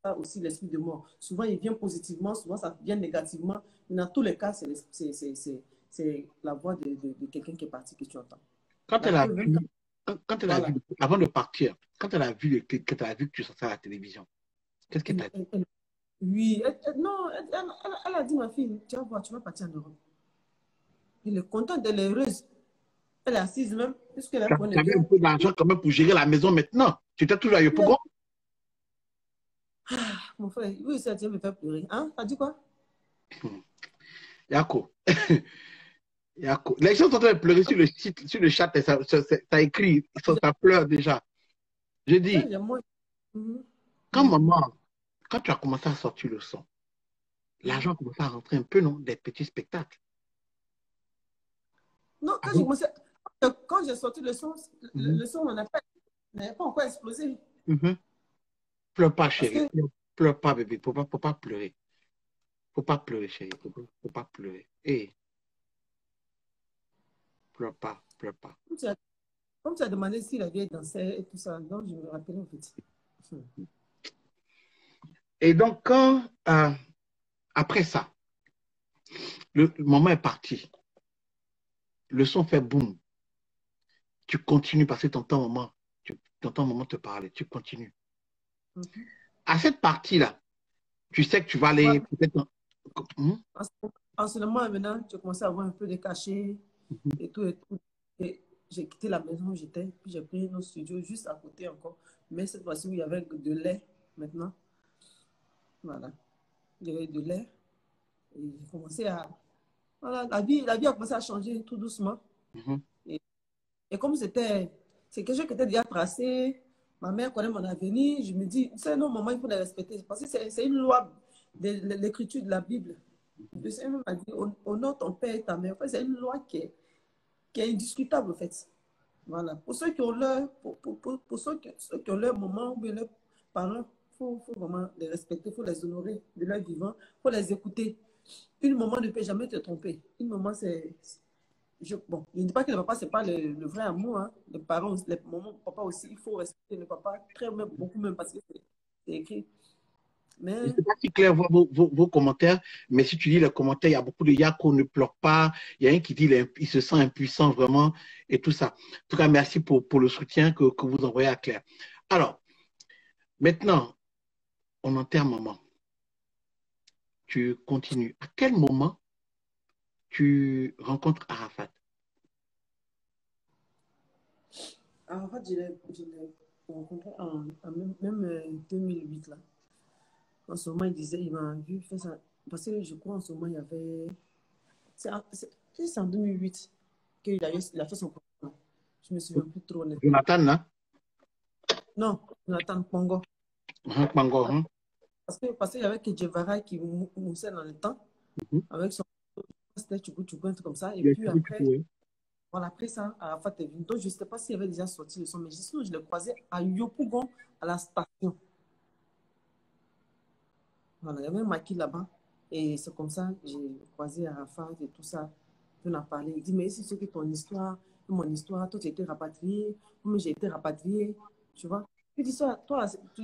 Ça aussi, l'esprit de mort. Souvent, il vient positivement, souvent, ça vient négativement. Mais dans tous les cas, c'est la voix de quelqu'un qui est parti que tu entends. Quand La elle a preuve, même vu, quand elle a voilà. vu, avant de partir, quand elle a vu le clip, quand elle a vu que tu sortais à la télévision, qu'est-ce qu'elle t'a dit? Oui, non, elle a dit, ma fille, tu vas voir, tu vas partir en Europe. Elle est contente, elle est heureuse. Elle est assise même, puisqu'elle a un point Tu de avais un cœur. peu d'argent quand même pour gérer la maison maintenant. Tu étais toujours à Yopougon? Mon frère, oui, ça me fait pleurer. Hein? T'as dit quoi? Yako. Yako. Les gens sont en train de pleurer sur le site, sur le chat, et ça écrit, ça pleure déjà. Je dis, Moi. Mhm. quand Mhm. maman, quand tu as commencé à sortir le son, Mhm. l'argent commençait à rentrer un peu, non? Des petits spectacles. Non, Ah quand j'ai bon? commencé, quand j'ai sorti le son, le son n'avait pas encore explosé. Pleure pas, Parce chérie. que, Pleure pas, bébé. Faut pas pleurer. Faut pas pleurer, chérie. Faut pas pleurer. Hé, pleure pas, pleure pas. comme tu as demandé si la vieille dansait et tout ça, donc je me rappelais en fait. Et donc, quand, après ça, le moment est parti, le son fait boum, tu continues parce que tu entends maman te parler, tu continues. À cette partie-là, tu sais que tu vas aller peut-être... En ce moment, maintenant, tu commencé à avoir un peu de cachets et tout et tout. Et j'ai quitté la maison où j'étais, puis j'ai pris nos studios juste à côté encore. Mais cette fois-ci, où il y avait de lait maintenant. Voilà. Il y avait de lait. Et j'ai commencé à... Voilà, la vie a commencé à changer tout doucement. Et comme c'est quelque chose qui était déjà tracé, ma mère connaît mon avenir, je me dis, c'est non, maman, il faut les respecter. Parce que c'est une loi de l'écriture de la Bible. Le Seigneur m'a dit, honore ton père et ta mère. En fait, c'est une loi qui est indiscutable, en fait. Voilà. Pour ceux qui ont pour ceux qui ont leur moment ou leurs parents, il faut vraiment les respecter, il faut les honorer de leur vivant, il faut les écouter. Une maman ne peut jamais te tromper. Une maman, c'est... Bon, je ne dis pas que le papa, ce n'est pas le vrai amour. Hein. Les parents, les mamans, le papa aussi, il faut respecter le papa, très même, beaucoup même, parce que c'est écrit. Mais... Je ne sais pas si Claire voit vos commentaires, mais si tu lis les commentaires, il y a beaucoup de Yako ne pleure pas. Il y a un qui dit il se sent impuissant vraiment et tout ça. En tout cas, merci pour le soutien que vous envoyez à Claire. Alors, maintenant, on enterre maman. Tu continues. À quel moment tu rencontres Arafat? Arafat, je l'ai rencontré en même 2008 là. En ce moment, il disait, il m'a vu faire ça. Parce que je crois en ce moment, il y avait. C'est en 2008 qu'il a fait son programme. Je me souviens plus trop. Jonathan, là? Non, Jonathan Pongo. Pongo, hein? Parce qu'il y avait Kedjevara qui moussait dans le temps. Avec son. C'était un truc comme ça. Et puis après. Voilà, après ça, Arafat est venu. Donc, je ne sais pas s'il avait déjà sorti le son, mais sinon, je l'ai croisé à Yopougon, à la station. Voilà, il y avait un maquis là-bas. Et c'est comme ça que j'ai croisé Arafat et tout ça. On a parlé. Il dit, mais si c'est que ton histoire, mon histoire, toi, tu as été rapatrié, moi, j'ai été rapatrié, tu vois. Il dit, toi, tu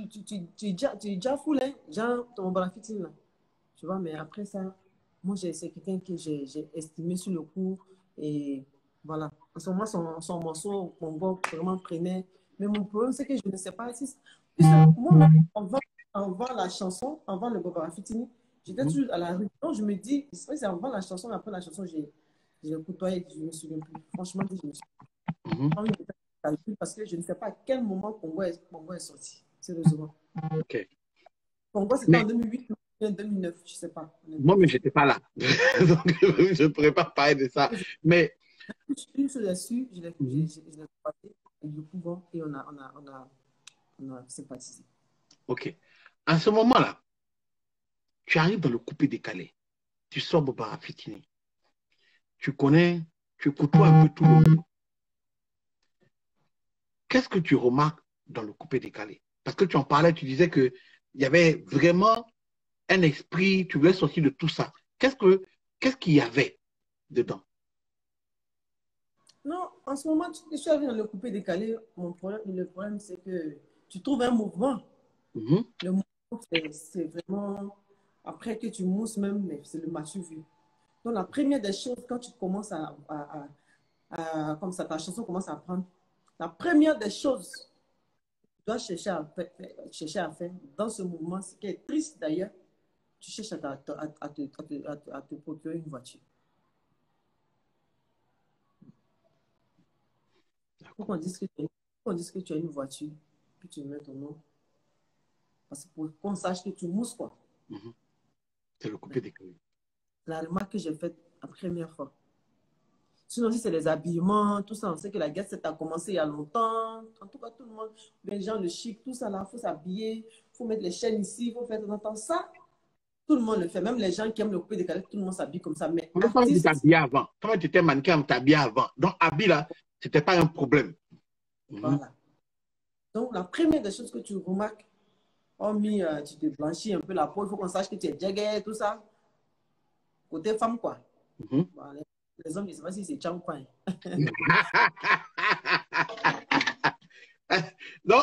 es déjà fou, hein, genre, ton balafitine, là. Tu vois, mais après ça, moi, c'est quelqu'un que j'ai estimé sur le coup. Et voilà. En ce moment, son morceau, mon gars, vraiment prenait. Mais mon problème, c'est que je ne sais pas si... Moi, avant la chanson, avant le Boba Fitini, j'étais toujours à la rue. Donc, je me dis, c'est avant la chanson, après la chanson, j'ai côtoyé, je ne me souviens plus. Franchement, je me souviens plus. Parce que je ne sais pas à quel moment Congo est sorti, sérieusement. Ok. Congo, c'était en 2008 ou 2009, je ne sais pas. Moi, mais je n'étais pas là. Donc, je ne pourrais pas parler de ça. Mais... Une chose là-dessus, je l'ai croisé du couvent et on a sympathisé. Ok. À ce moment-là, tu arrives dans le coupé décalé. Tu sors Boba Fitini. Tu connais, tu côtoies un peu tout le monde. Qu'est-ce que tu remarques dans le coupé décalé? Parce que tu en parlais, tu disais qu'il y avait vraiment un esprit, tu voulais sortir de tout ça. Qu'est-ce qu'il y avait dedans? Non, en ce moment, je suis arrivé dans le coupé décalé. Le problème, c'est que tu trouves un mouvement. Le mouvement, c'est vraiment, après que tu mousses même, mais c'est le match vu. Donc, la première des choses, quand tu commences comme ça, ta chanson commence à prendre, la première des choses que tu dois chercher à faire dans ce mouvement, ce qui est triste d'ailleurs, tu cherches à te procurer une voiture. Faut qu'on dise que tu as une voiture, puis tu mets ton nom. Parce que pour qu'on sache que tu mousses, quoi. C'est le coupé décalé. La remarque que j'ai faite la première fois. Sinon, si c'est les habillements, tout ça, on sait que la guerre, a commencé il y a longtemps. En tout cas, tout le monde, les gens, le chic, tout ça là, il faut s'habiller, il faut mettre les chaînes ici, il faut faire de temps en temps. Ça, tout le monde le fait. Même les gens qui aiment le coupé décalé, tout le monde s'habille comme ça. Mais comment tu t'habillais avant? Comment tu étais mannequin, tu t'habillais avant? Donc, habille là, C'était pas un problème. Voilà. Donc, la première des choses que tu remarques, hormis tu te blanchis un peu la peau, il faut qu'on sache que tu es jagué, tout ça. Côté femme, quoi. Bon, les hommes, je ne sais pas si c'est Chang Kwan. Non,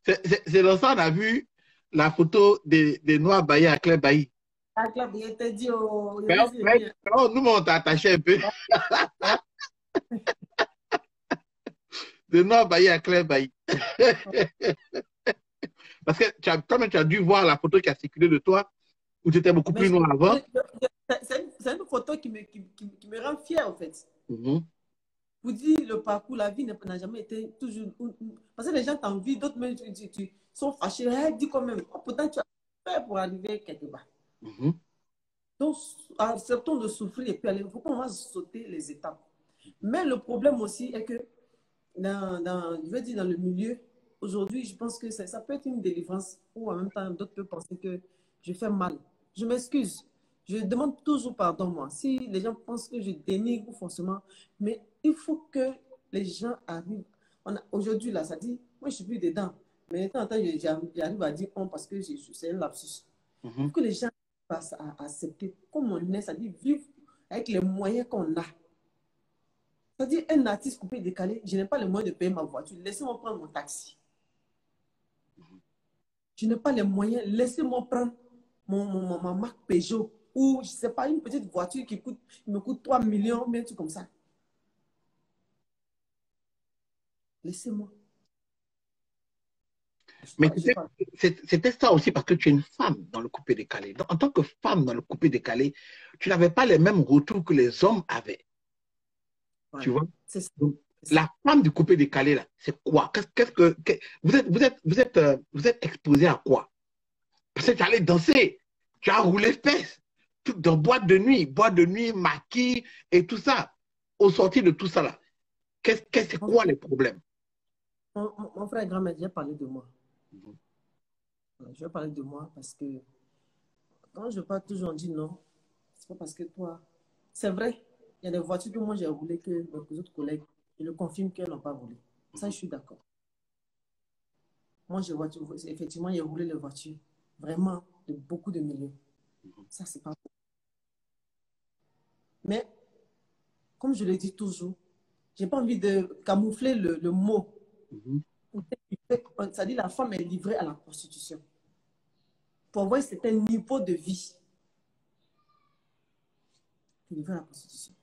c'est dans ça qu'on a vu la photo des Noirs Bailly à Claire Bailly. Ah, Claire, il était dit au... Nous, on t'a attaché un peu. Des Noirs Bailly à Claire Bailly. Parce que toi-même, tu as dû voir la photo qui a circulé de toi, où tu étais beaucoup plus noir avant. C'est une photo qui me rend fière, en fait. Vous dites le parcours, la vie n'a jamais été toujours... Parce que les gens t'envient, d'autres même tu sont fâchés. Hey, dis quand même, oh, pourtant tu as fait pour arriver quelque part. Donc, acceptons de souffrir et puis aller. Il faut qu'on va sauter les étapes. Mais le problème aussi est que, je veux dire, dans le milieu, aujourd'hui, je pense que ça peut être une délivrance ou en même temps, d'autres peuvent penser que je fais mal. Je m'excuse. Je demande toujours pardon, moi. Si les gens pensent que je dénigre forcément, mais il faut que les gens arrivent. Aujourd'hui, là, ça dit, moi, je suis plus dedans. Mais de temps en temps, j'arrive à dire on parce que c'est un lapsus. Il faut que les gens passent à accepter comme on est, c'est-à-dire vivre avec les moyens qu'on a. C'est-à-dire, un artiste coupé décalé, je n'ai pas les moyens de payer ma voiture. Laissez-moi prendre mon taxi. Je n'ai pas les moyens. Laissez-moi prendre ma marque Peugeot ou, je ne sais pas, une petite voiture qui me coûte 3 millions, mais un truc comme ça. Laissez-moi. Mais c'était ça aussi parce que tu es une femme dans le coupé décalé. Donc, en tant que femme dans le coupé décalé, tu n'avais pas les mêmes retours que les hommes avaient. Ouais, tu vois? Donc, la femme du coupé décalé, là, c'est quoi? Vous êtes exposé à quoi? Parce que tu allais danser, tu as roulé fesses, dans boîte de nuit, maquis et tout ça. Au sortir de tout ça, là, c'est quoi les problèmes? Mon frère grand-mère, j'ai parlé de moi. Je vais parler de moi parce que quand je parle toujours, on dit non. C'est pas parce que toi... C'est vrai, il y a des voitures que moi j'ai roulées que mes autres collègues, je le confirme qu'elles n'ont pas roulé. Ça, je suis d'accord. Moi, effectivement, j'ai roulé les voitures vraiment de beaucoup de millions. Ça, c'est pas bon. Mais, comme je le dis toujours, j'ai pas envie de camoufler le mot. Ça dit la femme est livrée à la prostitution. Pour voir c'est un niveau de vie. Tu es livré à la prostitution.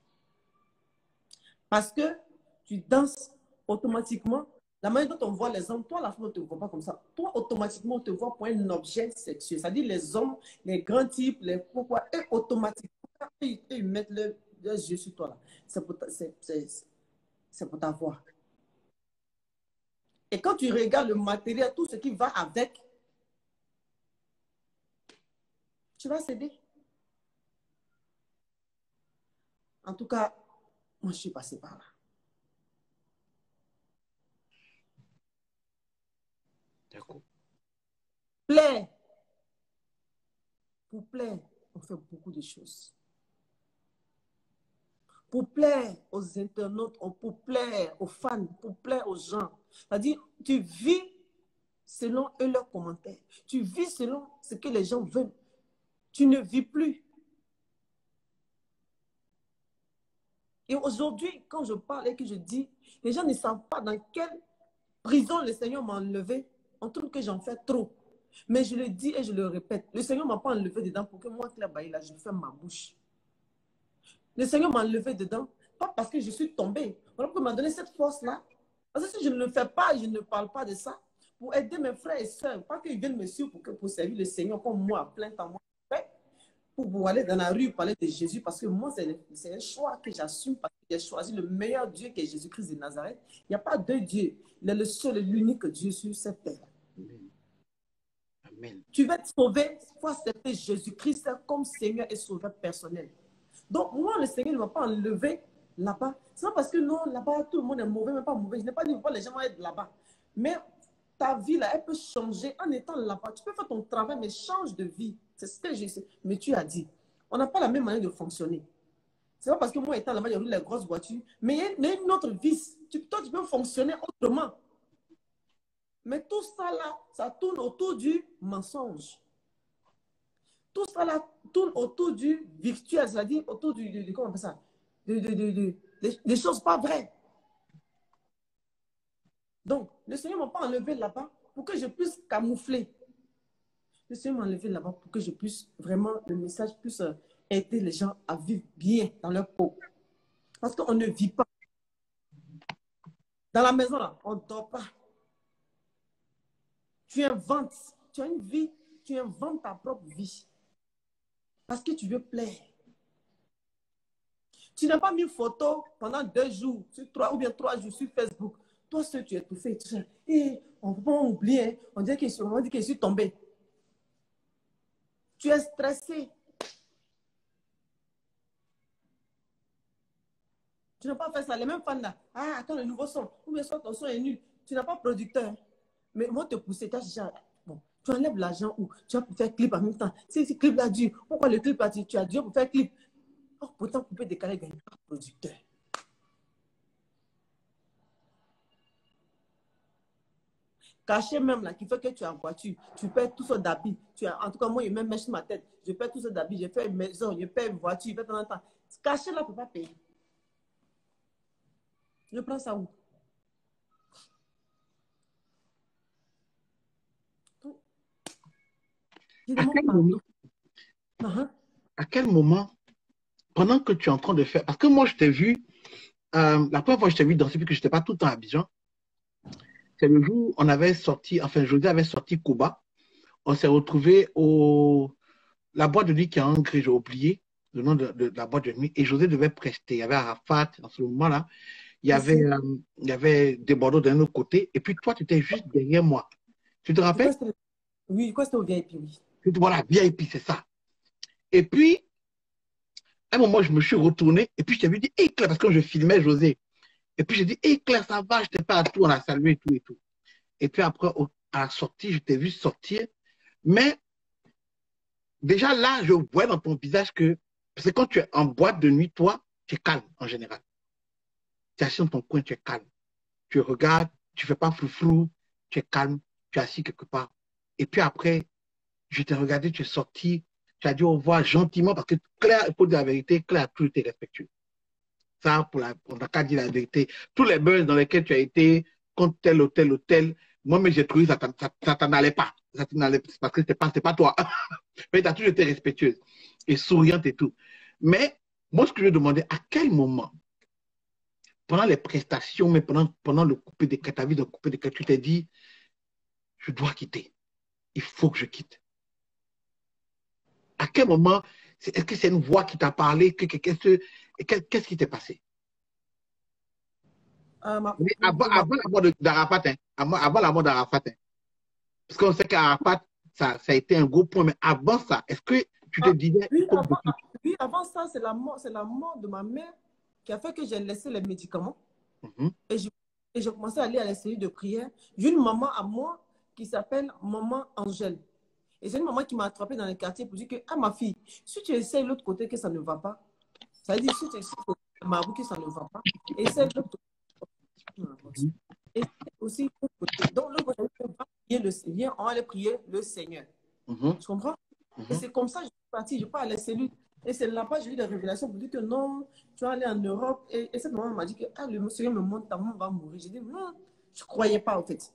Parce que tu danses automatiquement. La manière dont on voit les hommes, toi, la femme, on ne te voit pas comme ça. Toi, automatiquement, on te voit pour un objet sexuel. C'est-à-dire les hommes, les grands types, les pourquoi, eux, automatiquement, ils mettent leurs yeux sur toi. C'est pour t'avoir. Et quand tu regardes le matériel, tout ce qui va avec, tu vas céder. En tout cas, moi, je suis passée par là. D'accord. Plaire. Pour plaire, on fait beaucoup de choses. Pour plaire aux internautes, pour plaire aux fans, pour plaire aux gens. C'est-à-dire, tu vis selon eux leurs commentaires. Tu vis selon ce que les gens veulent. Tu ne vis plus. Et aujourd'hui, quand je parle et que je dis, les gens ne savent pas dans quelle prison le Seigneur m'a enlevé. On trouve que j'en fais trop. Mais je le dis et je le répète. Le Seigneur ne m'a pas enlevé dedans pour que moi, Claire Bailly, là, je ferme ma bouche. Le Seigneur m'a enlevé dedans, pas parce que je suis tombée. Voilà pourquoi il m'a donné cette force-là. Parce que si je ne le fais pas, je ne parle pas de ça. Pour aider mes frères et sœurs, pas qu'ils viennent me suivre pour servir le Seigneur comme moi, à plein temps. Pour aller dans la rue parler de Jésus, parce que moi, c'est un choix que j'assume, parce que j'ai choisi le meilleur Dieu qui est Jésus-Christ de Nazareth. Il n'y a pas deux dieux. Il est le seul et l'unique Dieu sur cette terre. Amen. Tu vas te sauver, il faut accepter Jésus-Christ comme Seigneur et Sauveur personnel. Donc, moi, le Seigneur ne m'a pas enlevé là-bas. C'est pas parce que non, là-bas, tout le monde est mauvais, mais pas mauvais. Je n'ai pas dit que les gens vont être là-bas. Mais ta vie, là, elle peut changer en étant là-bas. Tu peux faire ton travail, mais change de vie. C'est ce que j'ai dit. Mais tu as dit, on n'a pas la même manière de fonctionner. C'est pas parce que moi, étant là-bas, il y a eu les grosses voitures. Mais il y a une autre vice. Toi, tu peux fonctionner autrement. Mais tout ça là, ça tourne autour du mensonge. Tout ça là tourne autour du virtuel, c'est-à-dire autour comment on appelle ça? Des choses pas vraies. Donc, le Seigneur ne m'a pas enlevé là-bas pour que je puisse camoufler. Le Seigneur m'a enlevé là-bas pour que je puisse vraiment, le message puisse aider les gens à vivre bien dans leur peau. Parce qu'on ne vit pas. Dans la maison, là, on ne dort pas. Tu inventes. Tu as une vie, tu inventes ta propre vie. Parce que tu veux plaire. Tu n'as pas mis une photo pendant 2 jours, sur 3 ou bien 3 jours sur Facebook. Toi, seul, tu es tout fait. Et on ne peut pas oublier. On dit que je suis tombé. Tu es stressé. Tu n'as pas fait ça. Les mêmes fans là. Ah, attends, le nouveau son. Ou bien soit ton son est nul. Tu n'as pas producteur. Mais moi, te pousser. Bon, tu enlèves l'argent ou tu vas pour faire clip en même temps. Si ce clip là dur, pourquoi le clip là, tu as Dieu pour faire clip? Oh, pourtant, couper décaler, gagner pas producteur. Caché même là, qui fait que tu es en voiture, tu perds tout ça d'habits. En tout cas, moi, il même mèche ma tête. Je perds tout ça d'habits. Je fais une maison, je perds une voiture, je perds tant de temps. Caché là, je ne peux pas payer. Je prends ça où? À quel moment, pendant que tu es en train de faire, parce que moi je t'ai vu, la première fois que je t'ai vu danser, puisque je n'étais pas tout le temps à Abidjan, c'est le jour où on avait sorti, enfin José avait sorti Kuba, on s'est retrouvé la boîte de nuit qui est en Hongrie, j'ai oublié le nom de la boîte de nuit, et José devait prester, il y avait Arafat, en ce moment-là, il y avait des Bordeaux d'un autre côté, et puis toi tu étais juste derrière moi. Tu te rappelles? Oui, quoi c'était au VIP, oui. Voilà, VIP, c'est ça. Et puis, à un moment, je me suis retourné et puis je t'avais dit, hé Claire, parce que je filmais José. Et puis j'ai dit, hé Claire, ça va, je t'ai pas à tout, on a salué et tout et tout. Et puis après, à la sortie, je t'ai vu sortir. Mais déjà là, je vois dans ton visage que, parce que quand tu es en boîte de nuit, toi, tu es calme en général. Tu es assis dans ton coin, tu es calme. Tu regardes, tu ne fais pas froufrou, tu es calme, tu es assis quelque part. Et puis après, je t'ai regardé, tu es sorti, tu as dit au revoir gentiment, parce que Claire, pour dire la vérité, Claire a toujours été respectueuse. Ça, on n'a qu'à dire la vérité. Tous les buzz dans lesquels tu as été, contre tel ou tel ou tel, moi, mais j'ai trouvé que ça t'en allait pas. Ça t'en allait, parce que c'était pas toi. Mais tu as toujours été respectueuse et souriante et tout. Mais moi, ce que je demandais, à quel moment, pendant les prestations, mais pendant le coupé des ta vie de coupé des tu t'es dit, je dois quitter. Il faut que je quitte. À quel moment, est-ce que c'est une voix qui t'a parlé? Qu'est-ce qui t'est passé? Avant la mort d'Arafat, hein, avant la mort d'Arafat, hein, parce qu'on sait qu'Arafat, ça a été un gros point, mais avant ça, est-ce que tu te disais... Oui, avant ça, c'est la mort de ma mère qui a fait que j'ai laissé les médicaments. Et j'ai commencé à aller à la série de prière. J'ai une maman à moi qui s'appelle Maman Angèle. Et c'est une maman qui m'a attrapée dans le quartier pour dire que, ah ma fille, si tu essaies l'autre côté que ça ne va pas, ça veut dire si tu essaies le marabout que ça ne va pas, essaie l'autre côté. Et aussi l'autre côté. Donc l'autre côté, on va prier le Seigneur, on va aller prier le Seigneur. Tu comprends? Et c'est comme ça que je suis partie, je pars à la cellule. Et c'est là-bas que j'ai eu des révélations pour dire que non, tu vas aller en Europe. Et cette maman m'a dit que ah, le Seigneur me montre, ta maman va mourir. J'ai dit non, je ne croyais pas en fait.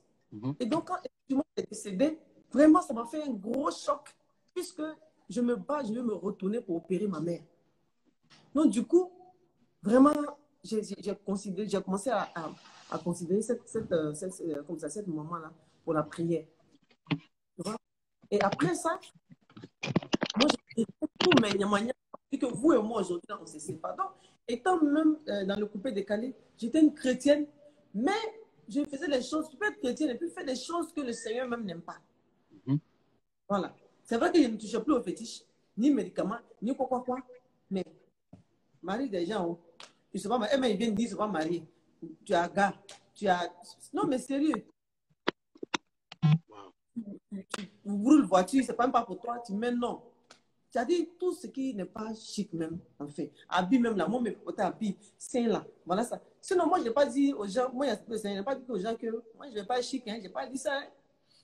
Et donc quand tout le monde est décédé, vraiment ça m'a fait un gros choc puisque je me bats, je vais me retourner pour opérer ma mère. Donc du coup, vraiment, j'ai commencé à considérer cette maman-là pour la prière. Tu vois? Et après ça, moi, j'ai tous mes témoignages. Que vous et moi, aujourd'hui, on se sépare. Donc, étant même dans le coupé décalé, j'étais une chrétienne, mais je faisais les choses, tu peux être chrétienne et puis faire des choses que le Seigneur même n'aime pas. Voilà. C'est vrai que je ne touchais plus aux fétiches, ni médicaments, ni quoi. Mais, marie des gens, ils sont pas mariés. Mais ils viennent dire, ils ne sont pas mariés. Tu as gars, tu as... Non, mais sérieux. Tu brûles voiture, c'est pas même pas pour toi, tu mets non. C'est-à-dire tout ce qui n'est pas chic même, en fait. Habit même là, moi, mes potes habits, c'est là. Voilà ça. Sinon, moi, je n'ai pas dit aux gens, moi, je n'ai pas dit aux gens que moi, je ne vais pas chic, hein, je n'ai pas dit ça. Hein.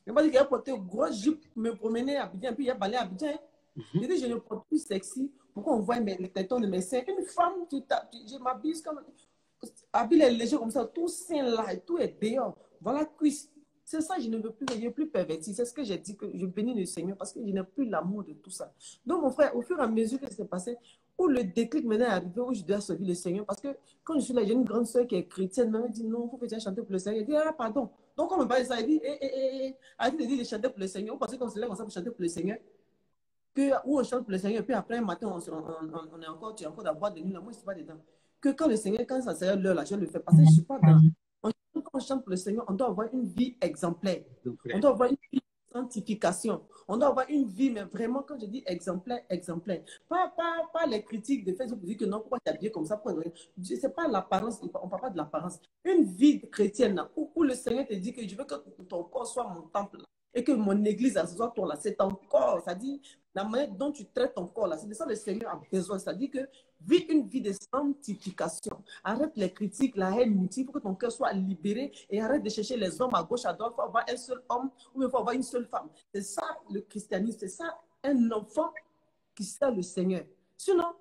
Je n'ai pas dit qu'il y a porté une grosse jupe, me promener à Abidjan, puis il y a balai à Abidjan. Hein. J'ai dit, je ne porte plus sexy. Pourquoi on voit les tétons de mes seins? Une femme, je m'habille comme. Habille est léger comme ça, tout sein là, tout est dehors. Voilà, cuisse. C'est ça, je ne veux plus, je ne plus pervertir. C'est ce que j'ai dit, que je bénis le Seigneur parce que je n'ai plus l'amour de tout ça. Donc, mon frère, au fur et à mesure que c'est passé, où le déclic maintenant est arrivé, où je dois servir le Seigneur, parce que quand je suis là, j'ai une grande soeur qui est chrétienne, elle me dit non, il faut que tu ailles chanter pour le Seigneur. Elle dit, ah, pardon. Donc, on me parle de ça, elle dit, arrête de dire de chanter pour le Seigneur. Parce qu'on se lève ensemble pour chanter pour le Seigneur. Que, où on chante pour le Seigneur, puis après un matin, on est encore, tu es encore dans la boîte de nuit, là, moi, je ne suis pas dedans. Que quand le Seigneur, quand ça sert l'heure, là, je le fais. Parce que je ne suis pas dans. Quand on chante pour le Seigneur, on doit avoir une vie exemplaire. On doit avoir une vie de sanctification. On doit avoir une vie, mais vraiment, quand je dis exemplaire, exemplaire. Pas les critiques de Facebook qui disent que non, pourquoi tu es habillé comme ça? Ce n'est pas l'apparence, on ne parle pas de l'apparence. Une vie chrétienne, là, où le Seigneur te dit que je veux que ton corps soit mon temple, là, et que mon église, là, ce soit ton, là, c'est ton corps. Ça dit, la manière dont tu traites ton corps, là, c'est de ça que le Seigneur a besoin. Ça dit que vis une vie de sanctification. Arrête les critiques, la haine inutile pour que ton cœur soit libéré et arrête de chercher les hommes à gauche, à droite. Il faut avoir un seul homme ou il faut avoir une seule femme. C'est ça le christianisme, c'est ça un enfant qui sert le Seigneur. Sinon,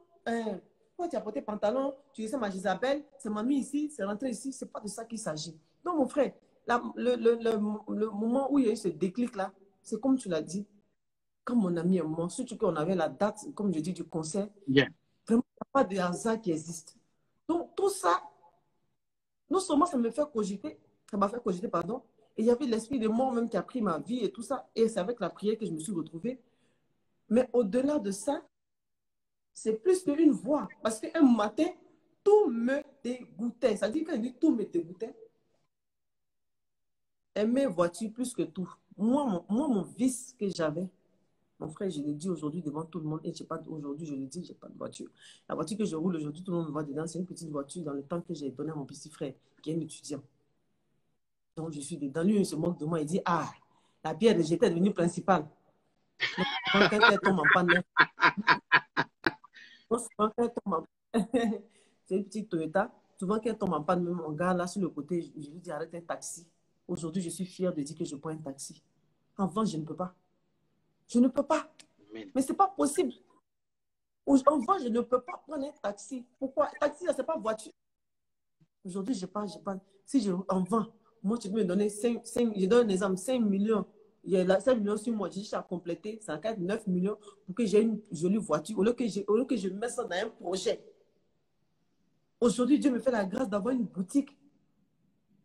quand tu as porté pantalon, tu disais ma Isabelle, c'est mamie ici, c'est rentré ici, c'est pas de ça qu'il s'agit. Donc mon frère, le moment où il y a eu ce déclic-là, c'est comme tu l'as dit, quand mon ami est mort, surtout qu'on avait la date, comme je dis, du concert, vraiment, il n'y a pas de hasard qui existe. Donc, tout ça, non seulement ça me fait cogiter, ça m'a fait cogiter, pardon, et il y avait l'esprit de mort même qui a pris ma vie et tout ça, et c'est avec la prière que je me suis retrouvée. Mais au-delà de ça, c'est plus qu'une voix, parce qu'un matin, tout me dégoûtait. Ça dit quand il dit tout me dégoûtait, aimer voiture plus que tout. Moi, mon vice que j'avais, mon frère, je l'ai dit aujourd'hui devant tout le monde, et aujourd'hui, je le dis, je n'ai pas de voiture. La voiture que je roule aujourd'hui, tout le monde me voit dedans, c'est une petite voiture dans le temps que j'ai donné à mon petit frère, qui est un étudiant. Donc, je suis dedans. Lui, il se moque de moi, il dit, ah, la pierre j'étais devenue principale. Donc, quand elle tombe en panne, c'est une petite Toyota. Souvent, quand elle tombe en panne, même on gars là sur le côté, je lui dis, arrête un taxi. Aujourd'hui, je suis fière de dire que je prends un taxi. Avant, je ne peux pas. Je ne peux pas. Mais ce n'est pas possible. Avant, je ne peux pas prendre un taxi. Pourquoi? Taxi, ce n'est pas voiture. Aujourd'hui, je pas. Si en vends, moi, tu peux me donner 5, je donne un exemple, 5 millions. Il y a 5 millions sur moi, j'ai juste à compléter, ça va être 9 millions pour que j'ai une jolie voiture. Au lieu que je mette ça dans un projet. Aujourd'hui, Dieu me fait la grâce d'avoir une boutique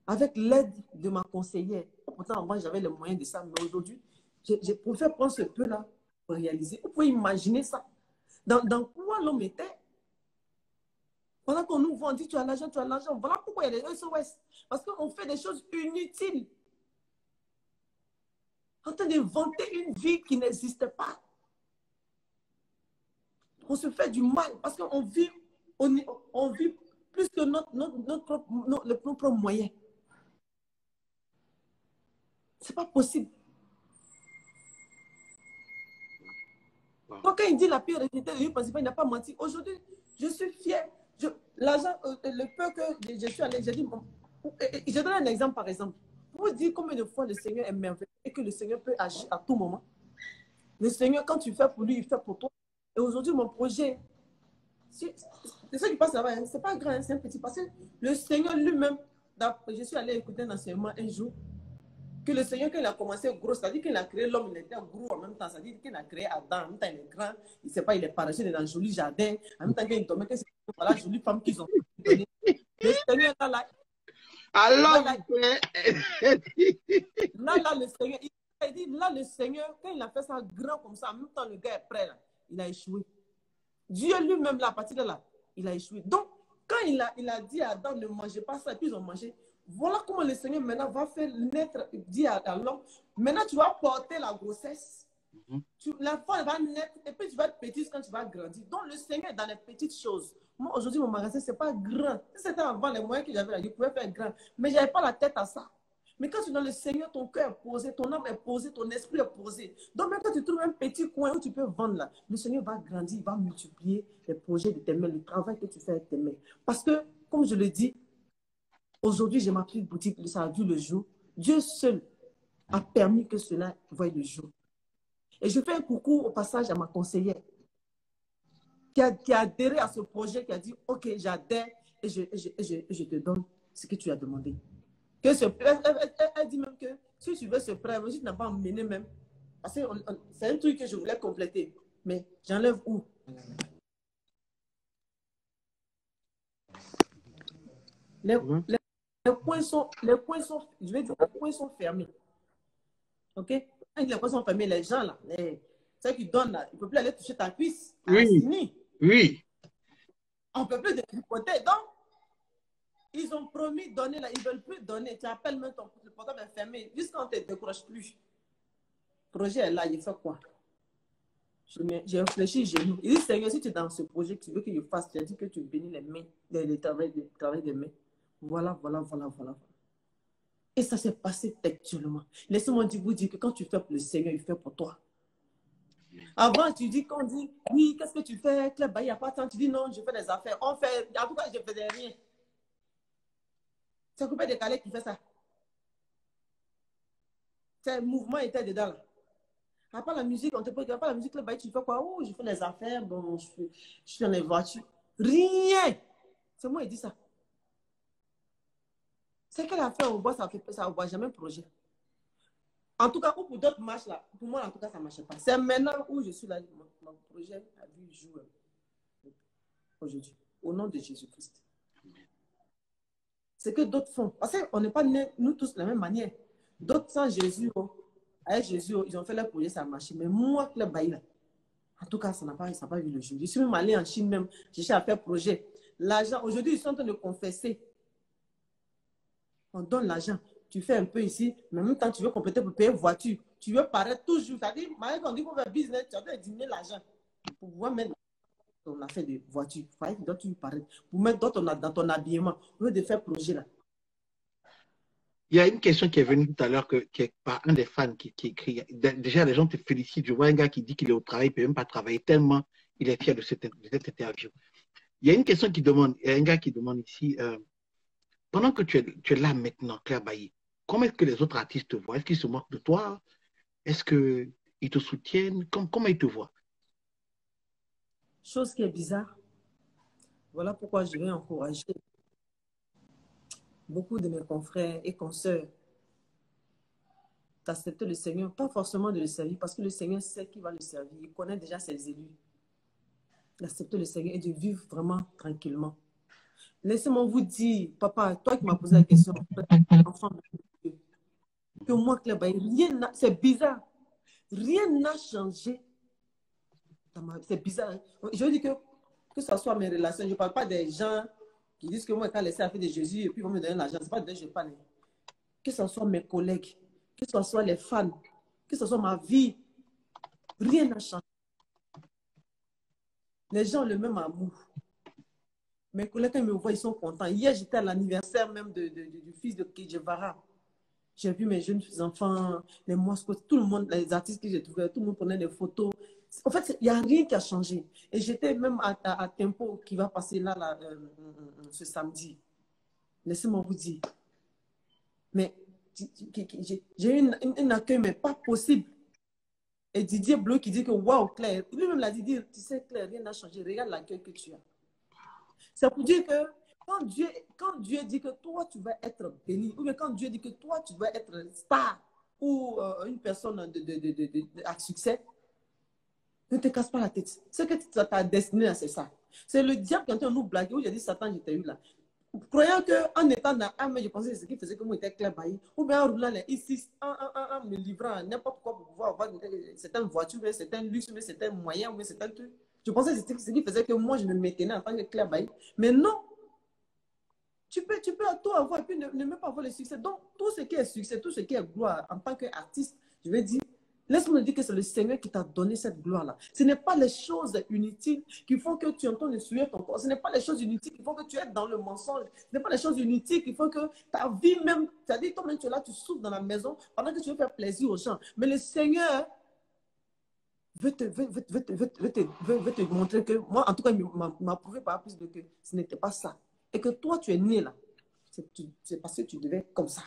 avec l'aide de ma conseillère. Pourtant, avant, j'avais les moyens de ça, mais aujourd'hui, je préfère prendre ce peu-là pour réaliser. Vous pouvez imaginer ça. Dans quoi l'homme était? Pendant qu'on nous vend, on dit tu as l'argent, tu as l'argent. Voilà pourquoi il y a des SOS. Parce qu'on fait des choses inutiles. En train de vanter une vie qui n'existe pas. On se fait du mal parce qu'on vit, on vit plus que notre propre moyen. Ce n'est pas possible. Donc, quand il dit la pire réalité de lui principal, il n'a pas menti. Aujourd'hui, je suis fier. L'argent, le peu que je suis allé, j'ai dit, je donne un exemple par exemple. Pour vous dire combien de fois le Seigneur est merveilleux et que le Seigneur peut agir à tout moment. Le Seigneur, quand tu fais pour lui, il fait pour toi. Et aujourd'hui, mon projet, c'est ça qui passe là-bas. Hein. Ce n'est pas grand, c'est un petit passé. Le Seigneur lui-même, je suis allé écouter un enseignement un jour, que le Seigneur, quand il a commencé gros, c'est-à-dire qu'il a créé l'homme, il était gros en même temps. C'est-à-dire qu'il a créé Adam, en même temps il est grand, il ne sait pas, il est parachuté dans un joli jardin, en même temps qu'il dormait, que c'est la jolie femme qu'ils ont donnée. Le Seigneur, là, alors, là, le Seigneur, il dit, là, le Seigneur, quand il a fait ça grand comme ça, en même temps, le gars est prêt, là, il a échoué. Dieu lui-même, là, à partir de là, il a échoué. Donc, quand il a dit à Adam, ne mangez pas ça, et puis ils ont mangé, voilà comment le Seigneur maintenant va faire naître, dit à l'homme, maintenant tu vas porter la grossesse. L'enfant va naître, et puis tu vas être petit quand tu vas grandir. Donc, le Seigneur est dans les petites choses. Moi, aujourd'hui, mon magasin, ce n'est pas grand. Si c'était avant les moyens que j'avais là, je pouvais faire grand. Mais je n'avais pas la tête à ça. Mais quand tu es dans le Seigneur, ton cœur est posé, ton âme est posée, ton esprit est posé. Donc même quand tu trouves un petit coin où tu peux vendre là, le Seigneur va grandir, il va multiplier les projets de tes mains, le travail que tu fais avec tes mains. Parce que, comme je le dis, aujourd'hui, j'ai ma petite boutique, ça a vu le jour. Dieu seul a permis que cela voie le jour. Et je fais un coucou au passage à ma conseillère qui a adhéré à ce projet, qui a dit, OK, j'adhère et je te donne ce que tu as demandé. Elle dit même que si tu veux ce prêt, si tu n'as pas emmené même, parce que c'est un truc que je voulais compléter, mais j'enlève où? Les points sont, je vais dire, les points sont fermés. OK? Quand les points sont fermés, les gens là, ceux qui donnent là, ils ne peuvent plus aller toucher ta cuisse. Oui. Oui. On ne peut plus détricoter. Donc, ils ont promis de donner là, ils ne veulent plus donner. Tu appelles même ton portable est fermé, jusqu'à on ne te décroche plus. Le projet est là, il fait quoi? J'ai réfléchi, j'ai lu. Il dit, Seigneur, si tu es dans ce projet, tu veux que je fasse, tu as dit que tu bénis les mains, le travail des mains. Voilà. Et ça s'est passé textuellement. Laissez-moi vous dire que quand tu fais pour le Seigneur, il fait pour toi. Avant, tu dis, quand on dit, oui, qu'est-ce que tu fais? Club, il n'y a pas de temps. Tu dis, non, je fais des affaires. On fait, en tout cas, je ne faisais rien. C'est Coupé Décalé qui fait ça. C'est le mouvement était dedans là. À part la musique, on te pose, à part la musique, là, tu fais quoi? Oh, je fais des affaires, bon, je suis dans les voitures. Rien! C'est moi qui dis ça. C'est quelle affaire on voit, ça ne voit jamais un projet. En tout cas, pour d'autres marches là, pour moi, en tout cas, ça ne marchait pas. C'est maintenant où je suis là, mon projet a vu jouer aujourd'hui, au nom de Jésus-Christ. C'est que d'autres font. Parce qu'on n'est pas nés, nous tous, de la même manière. D'autres sans Jésus, avec Jésus, ils ont fait leur projet, ça a marché. Mais moi, le bail là, en tout cas, ça n'a pas vu le jour. Je suis même allé en Chine même, j'ai cherché à faire projet. L'argent, aujourd'hui, ils sont en train de confesser. On donne l'argent. Tu fais un peu ici, mais en même temps, tu veux compléter pour payer une voiture. Tu veux paraître toujours. C'est-à-dire, quand on dit qu'on fait business, tu as besoin de diminuer l'argent pour pouvoir mettre ton affaire de voiture. Il fallait que tu paraître. Pour mettre dans ton habillement. Au lieu de faire projet là. Il y a une question qui est venue tout à l'heure, qui est par un des fans qui écrit. Déjà, les gens te félicitent. Je vois un gars qui dit qu'il est au travail, il ne peut même pas travailler tellement il est fier de cette interview. Il y a une question qui demande, il y a un gars qui demande ici, pendant que tu es là maintenant, Claire Bailly, comment est-ce que les autres artistes te voient? Est-ce qu'ils se moquent de toi? Est-ce qu'ils te soutiennent? Comment ils te voient? Chose qui est bizarre. Voilà pourquoi je vais encourager beaucoup de mes confrères et consoeurs d'accepter le Seigneur, pas forcément de le servir, parce que le Seigneur sait qu'il va le servir. Il connaît déjà ses élus. D'accepter le Seigneur et de vivre vraiment tranquillement. Laissez-moi vous dire, papa, toi qui m'as posé la question, enfant de Dieu, que moi, Claire Bailly, c'est bizarre. Rien n'a changé. C'est bizarre. Hein? Je veux dire que ce soit mes relations, je ne parle pas des gens qui disent que moi, quand laissé à faire de Jésus et puis ils vont me donner l'argent. Ce n'est pas de je parle. Que ce soit mes collègues, que ce soit les fans, que ce soit ma vie, rien n'a changé. Les gens ont le même amour. Mes collègues, quand ils me voient, ils sont contents. Hier, j'étais à l'anniversaire même du fils de Kejevara. J'ai vu mes jeunes enfants, les Moscou, tout le monde, les artistes que j'ai trouvés, tout le monde prenait des photos. En fait, il n'y a rien qui a changé. Et j'étais même à Tempo qui va passer là ce samedi. Laissez-moi vous dire. Mais j'ai eu un accueil, mais pas possible. Et Didier Bleu qui dit que waouh, Claire, lui-même l'a dit, tu sais, Claire, rien n'a changé. Regarde l'accueil que tu as. C'est pour dire que quand Dieu dit que toi, tu vas être béni, ou bien quand Dieu dit que toi, tu vas être star ou une personne à succès, ne te casse pas la tête. Ce que ta destinée, c'est ça. C'est le diable qui est en train de nous blaguer. Où j'ai dit, Satan, je t'ai eu là. Croyant qu'en étant dans un, je pensais que ce qui faisait que moi, j'étais Claire Bailly, ou bien en roulant les ici, en me livrant n'importe quoi pour pouvoir avoir certaines voitures, certains luxe, certains moyens, certains trucs. Je pensais que c'était ce qui faisait que moi, je me maintenais en tant que Claire Bailly. Mais non! Tu peux tout avoir et puis ne même pas avoir le succès. Donc, tout ce qui est succès, tout ce qui est gloire en tant qu'artiste, je vais dire, Laisse-moi te dire que c'est le Seigneur qui t'a donné cette gloire-là. Ce n'est pas les choses inutiles qui font que tu entends le souiller ton corps. Ce n'est pas les choses inutiles qui font que tu es dans le mensonge. Ce n'est pas les choses inutiles qui font que ta vie même, c'est-à-dire toi-même tu es là, tu souffres dans la maison pendant que tu veux faire plaisir aux gens. Mais le Seigneur veut te montrer que, moi en tout cas, il m'a prouvé par plus de que ce n'était pas ça. Et que toi tu es né là. C'est parce que tu devais être comme ça.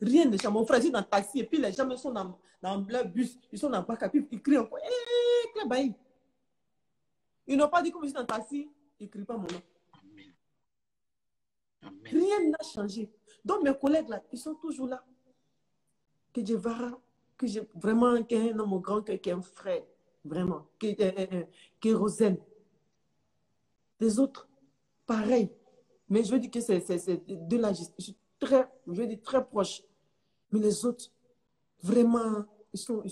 Rien ne change. Mon frère, je suis dans le taxi et puis les gens sont dans leur bus, ils sont dans le bac et puis ils crient encore. Ils n'ont pas dit comme je suis dans le taxi, ils ne crient pas mon nom. Amen. Amen. Rien n'a changé. Donc mes collègues là, ils sont toujours là. Que je verrai, que j'ai vraiment un homme grand, qui est un frère, vraiment, qui est Rosen. Les autres, pareil. Mais je veux dire que c'est de la justice. Je suis très proche. Mais les autres, vraiment, ils sont,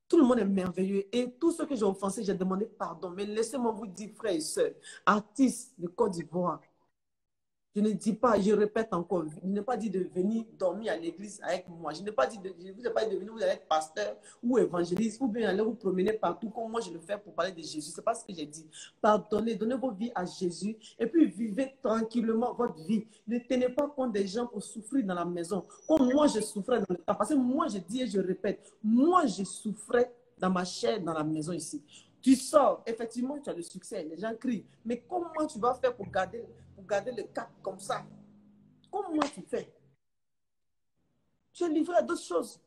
tout le monde est merveilleux. Et tous ceux que j'ai offensés, j'ai demandé pardon. Mais laissez-moi vous dire, frères et sœurs, artistes de Côte d'Ivoire, je ne dis pas, je répète encore, je n'ai pas dit de venir dormir à l'église avec moi. Je n'ai pas dit je vous ai pas dit de venir, vous allez être pasteur ou évangéliste, ou bien aller vous promener partout comme moi je le fais pour parler de Jésus. Ce n'est pas ce que j'ai dit. Pardonnez, donnez vos vies à Jésus et puis vivez tranquillement votre vie. Ne tenez pas compte des gens pour souffrir dans la maison. Comme moi je souffrais dans le temps. Parce que moi je dis et je répète, moi je souffrais dans ma chair, dans la maison ici. Tu sors, effectivement, tu as le succès, les gens crient. Mais comment tu vas faire pour garder le cap comme ça? Comment tu fais? Tu es livré à d'autres choses.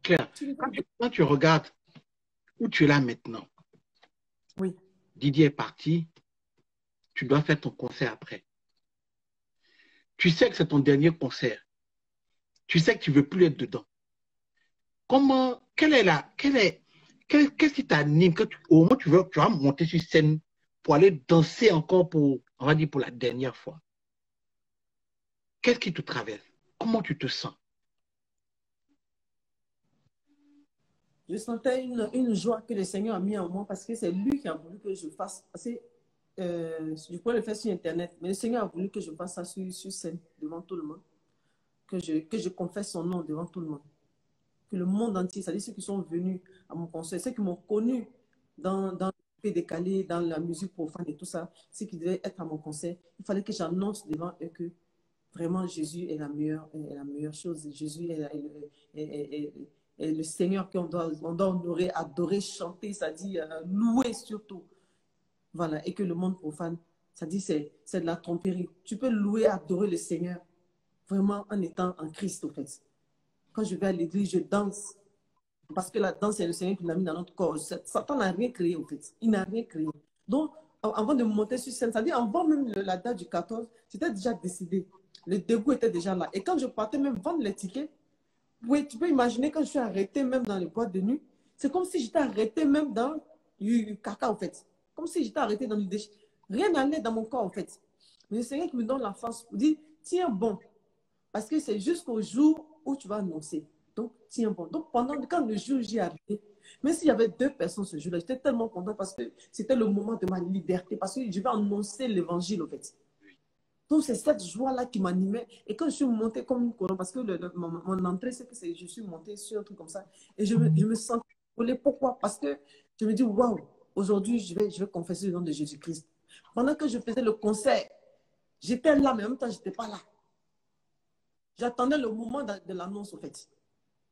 Claire, quand tu regardes où tu es là maintenant, oui. Didier est parti, tu dois faire ton concert après. Tu sais que c'est ton dernier concert. Tu sais que tu ne veux plus être dedans. Qu'est-ce qui t'anime au moment où tu vas monter sur scène pour aller danser encore on va dire pour la dernière fois? Qu'est-ce qui te traverse? Comment tu te sens? Je sentais une joie que le Seigneur a mis en moi parce que c'est lui qui a voulu que je fasse. Je pourrais le faire sur Internet, mais le Seigneur a voulu que je fasse ça sur scène devant tout le monde. Que je confesse son nom devant tout le monde. Que le monde entier, c'est-à-dire ceux qui sont venus à mon concert, ceux qui m'ont connu dans le pays décalé, dans la musique profane et tout ça, ceux qui devaient être à mon concert, il fallait que j'annonce devant eux que vraiment Jésus est la meilleure chose. Jésus est le Seigneur qu'on doit honorer, adorer, chanter, c'est-à-dire louer surtout. Voilà, et que le monde profane, c'est-à-dire c'est de la tromperie. Tu peux louer, adorer le Seigneur vraiment en étant en Christ, en fait. Quand je vais à l'église, je danse. Parce que la danse, c'est le Seigneur qui l'a mis dans notre corps. Satan n'a rien créé, en fait. Il n'a rien créé. Donc, avant de monter sur scène, c'est-à-dire avant même la date du 14, c'était déjà décidé. Le dégoût était déjà là. Et quand je partais même vendre les tickets, oui, tu peux imaginer quand je suis arrêtée même dans les boîtes de nuit, c'est comme si j'étais arrêtée même dans du caca, en fait. Comme si j'étais arrêtée dans du déchet. Rien n'allait dans mon corps, en fait. Mais le Seigneur qui me donne la force pour dire, tiens bon. Parce que c'est jusqu'au jour où tu vas annoncer. Donc, tiens bon. Donc, quand le jour j'y arrivé, même s'il y avait 2 personnes ce jour-là, j'étais tellement content parce que c'était le moment de ma liberté. Parce que je vais annoncer l'évangile, en fait. Donc, c'est cette joie-là qui m'animait. Et quand je suis montée comme une couronne, parce que mon entrée, c'est que je suis montée sur un truc comme ça. Et je me sentais volée. Pourquoi? Parce que je me dis, waouh, aujourd'hui, je vais confesser le nom de Jésus-Christ. Pendant que je faisais le concert, j'étais là, mais en même temps, je n'étais pas là. J'attendais le moment de l'annonce, en fait.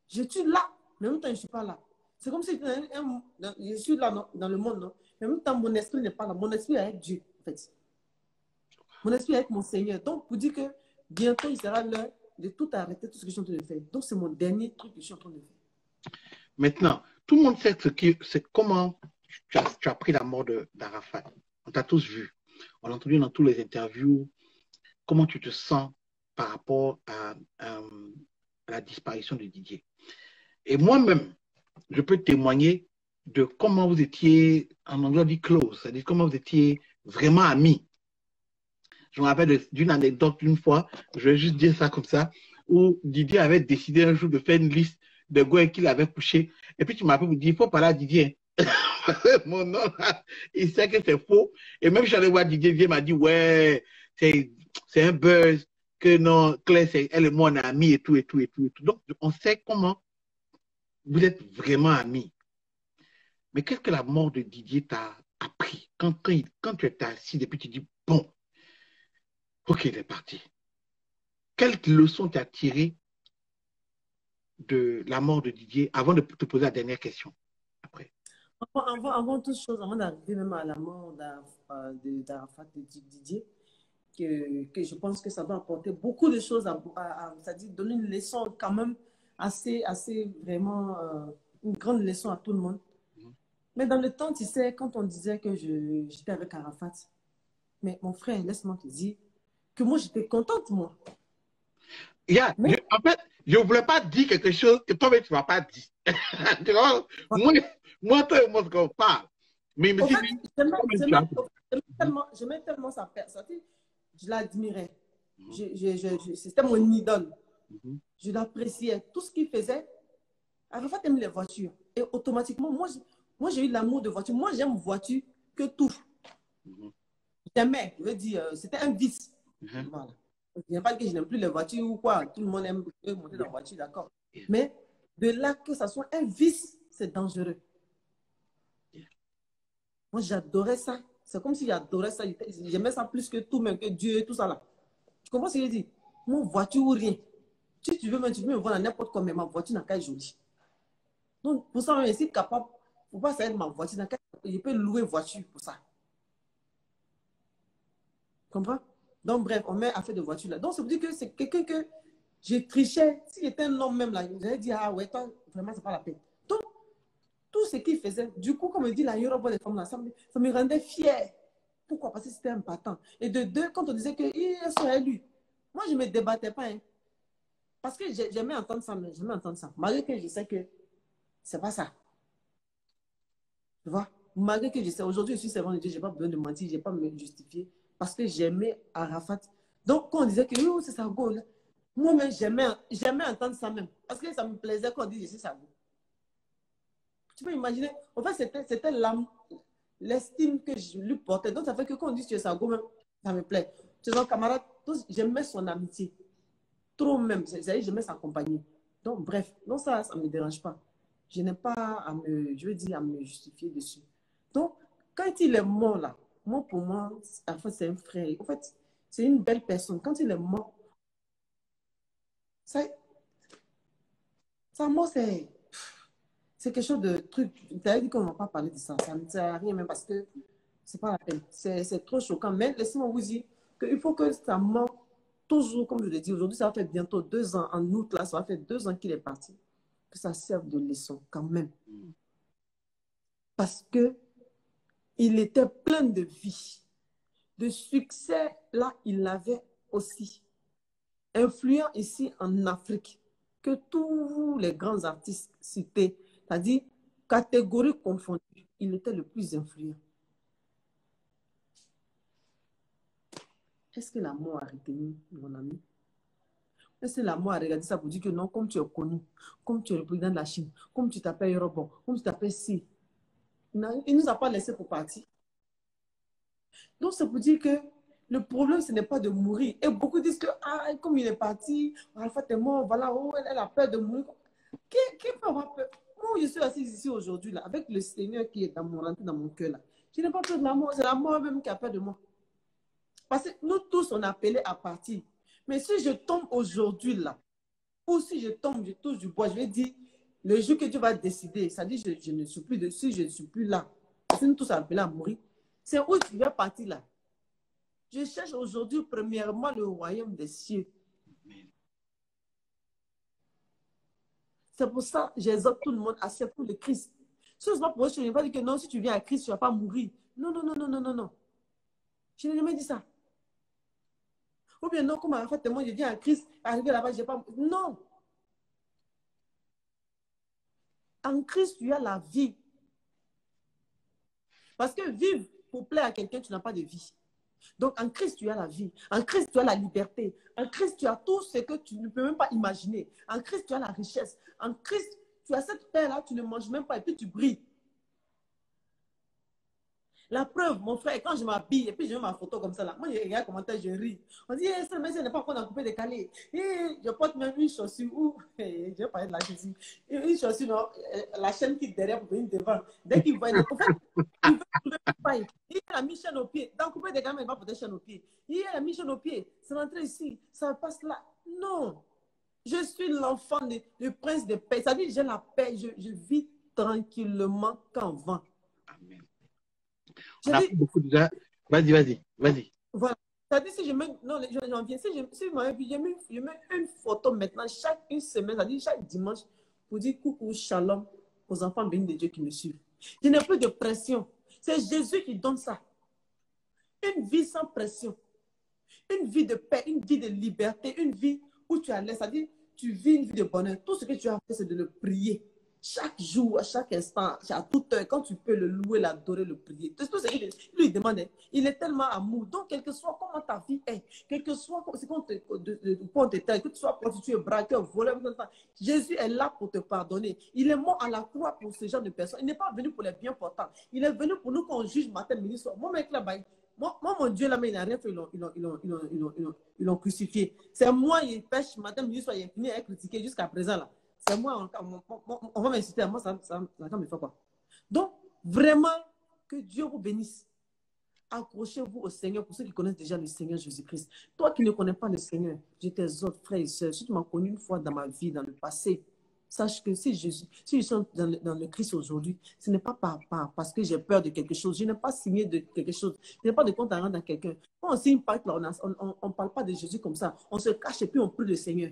Je suis là, mais en même temps, je ne suis pas là. C'est comme si je suis là dans le monde, non? Mais en même temps, mon esprit n'est pas là. Mon esprit est avec Dieu, en fait. Mon esprit est avec mon Seigneur. Donc, pour dire que bientôt, il sera l'heure de tout arrêter, tout ce que je suis en train de faire. Donc, c'est mon dernier truc que je suis en train de faire. Maintenant, tout le monde sait comment tu as pris la mort d'Arafat. On t'a tous vu. On l'a entendu dans toutes les interviews. Comment tu te sens par rapport à la disparition de Didier? Et moi-même, je peux témoigner de comment vous étiez, en anglais on dit close, c'est-à-dire comment vous étiez vraiment amis. Je me rappelle d'une anecdote une fois, je vais juste dire ça comme ça, où Didier avait décidé un jour de faire une liste de gars qu'il avait couché. Et puis tu m'appelles pour dire, il faut parler à Didier. Mon nom, là, il sait que c'est faux. Et même j'allais voir Didier, il m'a dit, ouais, c'est un buzz que non, Claire, elle est mon amie et tout, et tout, et tout, et tout. Donc, on sait comment vous êtes vraiment amis. Mais qu'est-ce que la mort de Didier t'a appris quand tu étais assis et puis tu dis, bon, ok, il est parti. Quelle leçon tu as tirée de la mort de Didier avant de te poser la dernière question après? Avant toute chose, avant d'arriver même à la mort d'Arafat de Didier, que je pense que ça va apporter beaucoup de choses, c'est-à-dire donner une leçon quand même assez vraiment, une grande leçon à tout le monde. Mais dans le temps, tu sais, quand on disait que j'étais avec Arafat, mais mon frère, laisse-moi te dire que moi, j'étais contente, moi. Mais, en fait, je ne voulais pas dire quelque chose que toi-même, tu ne m'as pas dit. Tu vois, moi, toi et moi, on parle. Mais je me suis dit, j'aimais tellement sa personne. Je l'admirais. C'était mon idole. Je l'appréciais. Tout ce qu'il faisait, Arafat aime les voitures. Et automatiquement, moi j'ai eu l'amour de voiture. Moi, j'aime voiture que tout. J'aimais, je veux dire, c'était un vice. Voilà. Je ne pas que je n'aime plus les voitures ou quoi. Tout le monde aime monter dans la voiture, d'accord. Mais de là que ça soit un vice, c'est dangereux. Moi, j'adorais ça. C'est comme si j'adorais ça. J'aimais ça plus que tout, même que Dieu et tout ça là. Tu comprends ce que je dis? Mon voiture ou rien. Si tu veux me voir dans n'importe quoi, mais ma voiture n'a qu'à être jolie. Donc, pour ça, je suis capable. Il ne faut pas savoir ma voiture. Je peux louer voiture pour ça. Tu comprends? Donc, bref, on met affaire de voiture là. Donc, ça veut dire que c'est quelqu'un que j'ai triché. Si j'étais un homme même là, j'allais dire, ah ouais, toi, vraiment, c'est pas la peine. Donc, tout ce qu'il faisait, du coup, comme on dit, là, il y aura des femmes là, ça me rendait fière. Pourquoi? Parce que c'était un battant. Et de deux, quand on disait qu'il serait élu, moi, je ne me débattais pas. Hein. Parce que j'aimais entendre ça, mais j'aimais entendre ça. Malgré que je sais que c'est pas ça. Tu vois? Malgré que je sais, aujourd'hui, je suis servant de Dieu, je n'ai pas besoin de mentir, je n'ai pas à me justifier. Parce que j'aimais Arafat. Donc, quand on disait que c'est ça, moi-même, j'aimais entendre ça même. Parce que ça me plaisait quand on dit je suis ça. Tu peux imaginer? En fait, c'était l'estime que je lui portais. Donc, ça fait que quand on dit tu es ça, même, ça me plaît. C'est son camarade, j'aimais son amitié. Trop même. J'aimais sa compagnie. Donc, bref, donc ça ne me dérange pas. Je n'ai pas à me justifier dessus. Donc, quand il est mort là, moi, pour moi, en fait, c'est un frère. En fait, c'est une belle personne. Quand il est mort, ça mort, c'est quelque chose de truc. Tu as dit qu'on ne va pas parler de ça. Ça ne sert à rien, même parce que c'est pas la peine. C'est trop choquant. Mais laissez-moi vous dire qu'il faut que ça mort, toujours, comme je l'ai dit, aujourd'hui, ça va faire bientôt 2 ans. En août, là, ça va faire 2 ans qu'il est parti. Que ça serve de leçon, quand même. Parce que il était plein de vie. De succès, là, il l'avait aussi. Influent ici en Afrique, que tous les grands artistes cités, c'est-à-dire catégories confondues, il était le plus influent. Est-ce que la mort a retenu, mon ami? Est-ce que la mort a regardé ça pour dire que non, comme tu es connu, comme tu es le président de la Chine, comme tu t'appelles Yorobon, comme tu t'appelles Si, il ne nous a pas laissé pour partir. Donc, c'est pour dire que le problème, ce n'est pas de mourir. Et beaucoup disent que, comme il est parti, Arafat est mort, voilà, oh, elle a peur de mourir. Qui peut avoir peur? Moi, je suis assise ici aujourd'hui, là, avec le Seigneur qui est rentré dans mon cœur, là. Je n'ai pas peur de la mort, c'est la mort même qui a peur de moi. Parce que nous tous, on est appelés à partir. Mais si je tombe aujourd'hui, là, ou si je tombe, je touche du bois, je vais dire, le jour que Dieu va décider, ça dit, je ne suis plus dessus, je ne suis plus là. Parce que nous tous appelés à mourir. C'est où tu vas partir là. Je cherche aujourd'hui, premièrement, le royaume des cieux. C'est pour ça que j'exhorte tout le monde à accepter le Christ. Ce n'est pas pour eux, je ne vais pas dire que non, si tu viens à Christ, tu ne vas pas mourir. Non, non, non, non, non, non, non. Je n'ai jamais dit ça. Ou bien non, comme en fait, moi, je viens à Christ, arrivé là-bas, je n'ai pas... Non. En Christ, tu as la vie. Parce que vivre pour plaire à quelqu'un, tu n'as pas de vie. Donc, en Christ, tu as la vie. En Christ, tu as la liberté. En Christ, tu as tout ce que tu ne peux même pas imaginer. En Christ, tu as la richesse. En Christ, tu as cette paix-là, tu ne manges même pas et puis tu brilles. La preuve, mon frère, quand je m'habille et puis je mets ma photo comme ça, là, moi, il y a un commentaire, je ris. On dit, ce monsieur n'est pas encore dans coupé décalé. Je porte même une chaussure où, je vais parler de la chaussure, une chaussure, non, la chaîne qui est derrière pour venir devant. Dès qu'il voit, en fait, il veut trouver une paille. Il a mis chaîne au pied. Dans coupé décalé, il va porter chaîne au pied. Il a mis chaîne au pied. C'est rentré ici, ça passe là. Non. Je suis l'enfant du prince de paix. Ça veut dire, j'ai la paix, je vis tranquillement qu'en vent. Amen. On a dit, beaucoup de gens. Vas-y. Voilà. C'est-à-dire, si je mets, non, j'en viens, si je mets une photo maintenant, chaque une semaine, c'est-à-dire chaque dimanche, pour dire coucou, shalom aux enfants bénis de Dieu qui me suivent. Je n'ai plus de pression. C'est Jésus qui donne ça. Une vie sans pression. Une vie de paix, une vie de liberté, une vie où tu as l'aise. C'est-à-dire, tu vis une vie de bonheur. Tout ce que tu as fait, c'est de le prier. Chaque jour, à chaque instant, à toute heure, quand tu peux le louer, l'adorer, le prier. Tout ce qu'il lui demande, il est tellement amour. Donc, quel que soit comment ta vie est, quel que soit ce qu'on te que tu sois prostitué, braqueur, voleur, Jésus est là pour te pardonner. Il est mort à la croix pour ce genre de personnes. Il n'est pas venu pour les bien portants. Il est venu pour nous qu'on juge matin, midi, soir. Mon mec là-bas, moi, mon Dieu, là, mais il n'a rien fait, ils l'ont crucifié. C'est moi, il pêche matin, midi, soir, il est fini à critiquer jusqu'à présent là. C'est moi, on va m'insulter. Moi, ça me fait quoi? Donc, vraiment, que Dieu vous bénisse. Accrochez-vous au Seigneur pour ceux qui connaissent déjà le Seigneur Jésus-Christ. Toi qui ne connais pas le Seigneur, je t'exhorte, frères et sœurs, si tu m'as connu une fois dans ma vie, dans le passé, sache que si je suis dans le Christ aujourd'hui, ce n'est pas parce que j'ai peur de quelque chose. Je n'ai pas signé de quelque chose. Je n'ai pas de compte à rendre à quelqu'un. Quand on signe pacte, on ne parle pas de Jésus comme ça. On se cache et puis on prie le Seigneur.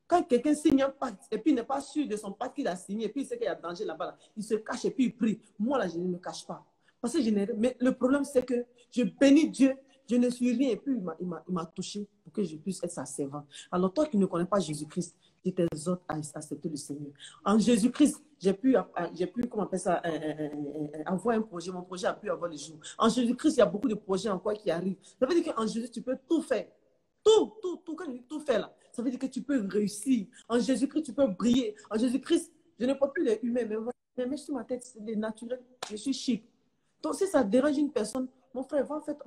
Quand quelqu'un signe un pacte et puis il n'est pas sûr de son pacte qu'il a signé et puis il sait qu'il y a danger là-bas, là, il se cache et puis il prie. Moi, là, je ne me cache pas. Parce que mais le problème, c'est que je bénis Dieu, je ne suis rien et puis il m'a touché pour que je puisse être sa servante. Alors, toi qui ne connais pas Jésus-Christ, je t'exhorte à accepter le Seigneur. En Jésus-Christ, j'ai pu, comment on appelle ça, avoir un projet. Mon projet a pu avoir le jour. En Jésus-Christ, il y a beaucoup de projets encore qui arrivent. Ça veut dire qu'en Jésus, tu peux tout faire. Tout, quand je dis tout faire là, ça veut dire que tu peux réussir. En Jésus-Christ, tu peux briller. En Jésus-Christ, je n'ai pas plus les humains, mais sur ma tête, c'est des naturels. Je suis chic. Donc, si ça dérange une personne, mon frère, va faire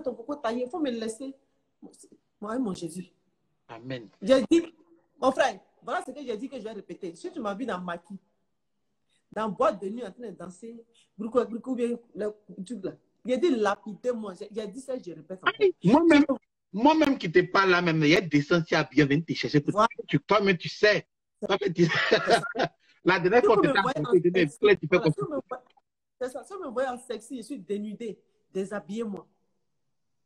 ton coco taillé. Il faut me laisser. Moi, mon Jésus. Amen. J'ai dit, mon frère, voilà ce que j'ai dit que je vais répéter. Si tu m'as vu dans Maki, dans boîte de nuit en train de danser, j'ai dit lapidez-moi. J'ai dit ça, je répète encore. Moi-même qui n'étais pas là, même, il y a des sens qui a bien venu te chercher. Voilà. Toi-même, tu sais. La dernière fois que tu as fait, tu peux comprendre. C'est ça. Si on me voit en sexy, je suis dénudée. Déshabillez-moi.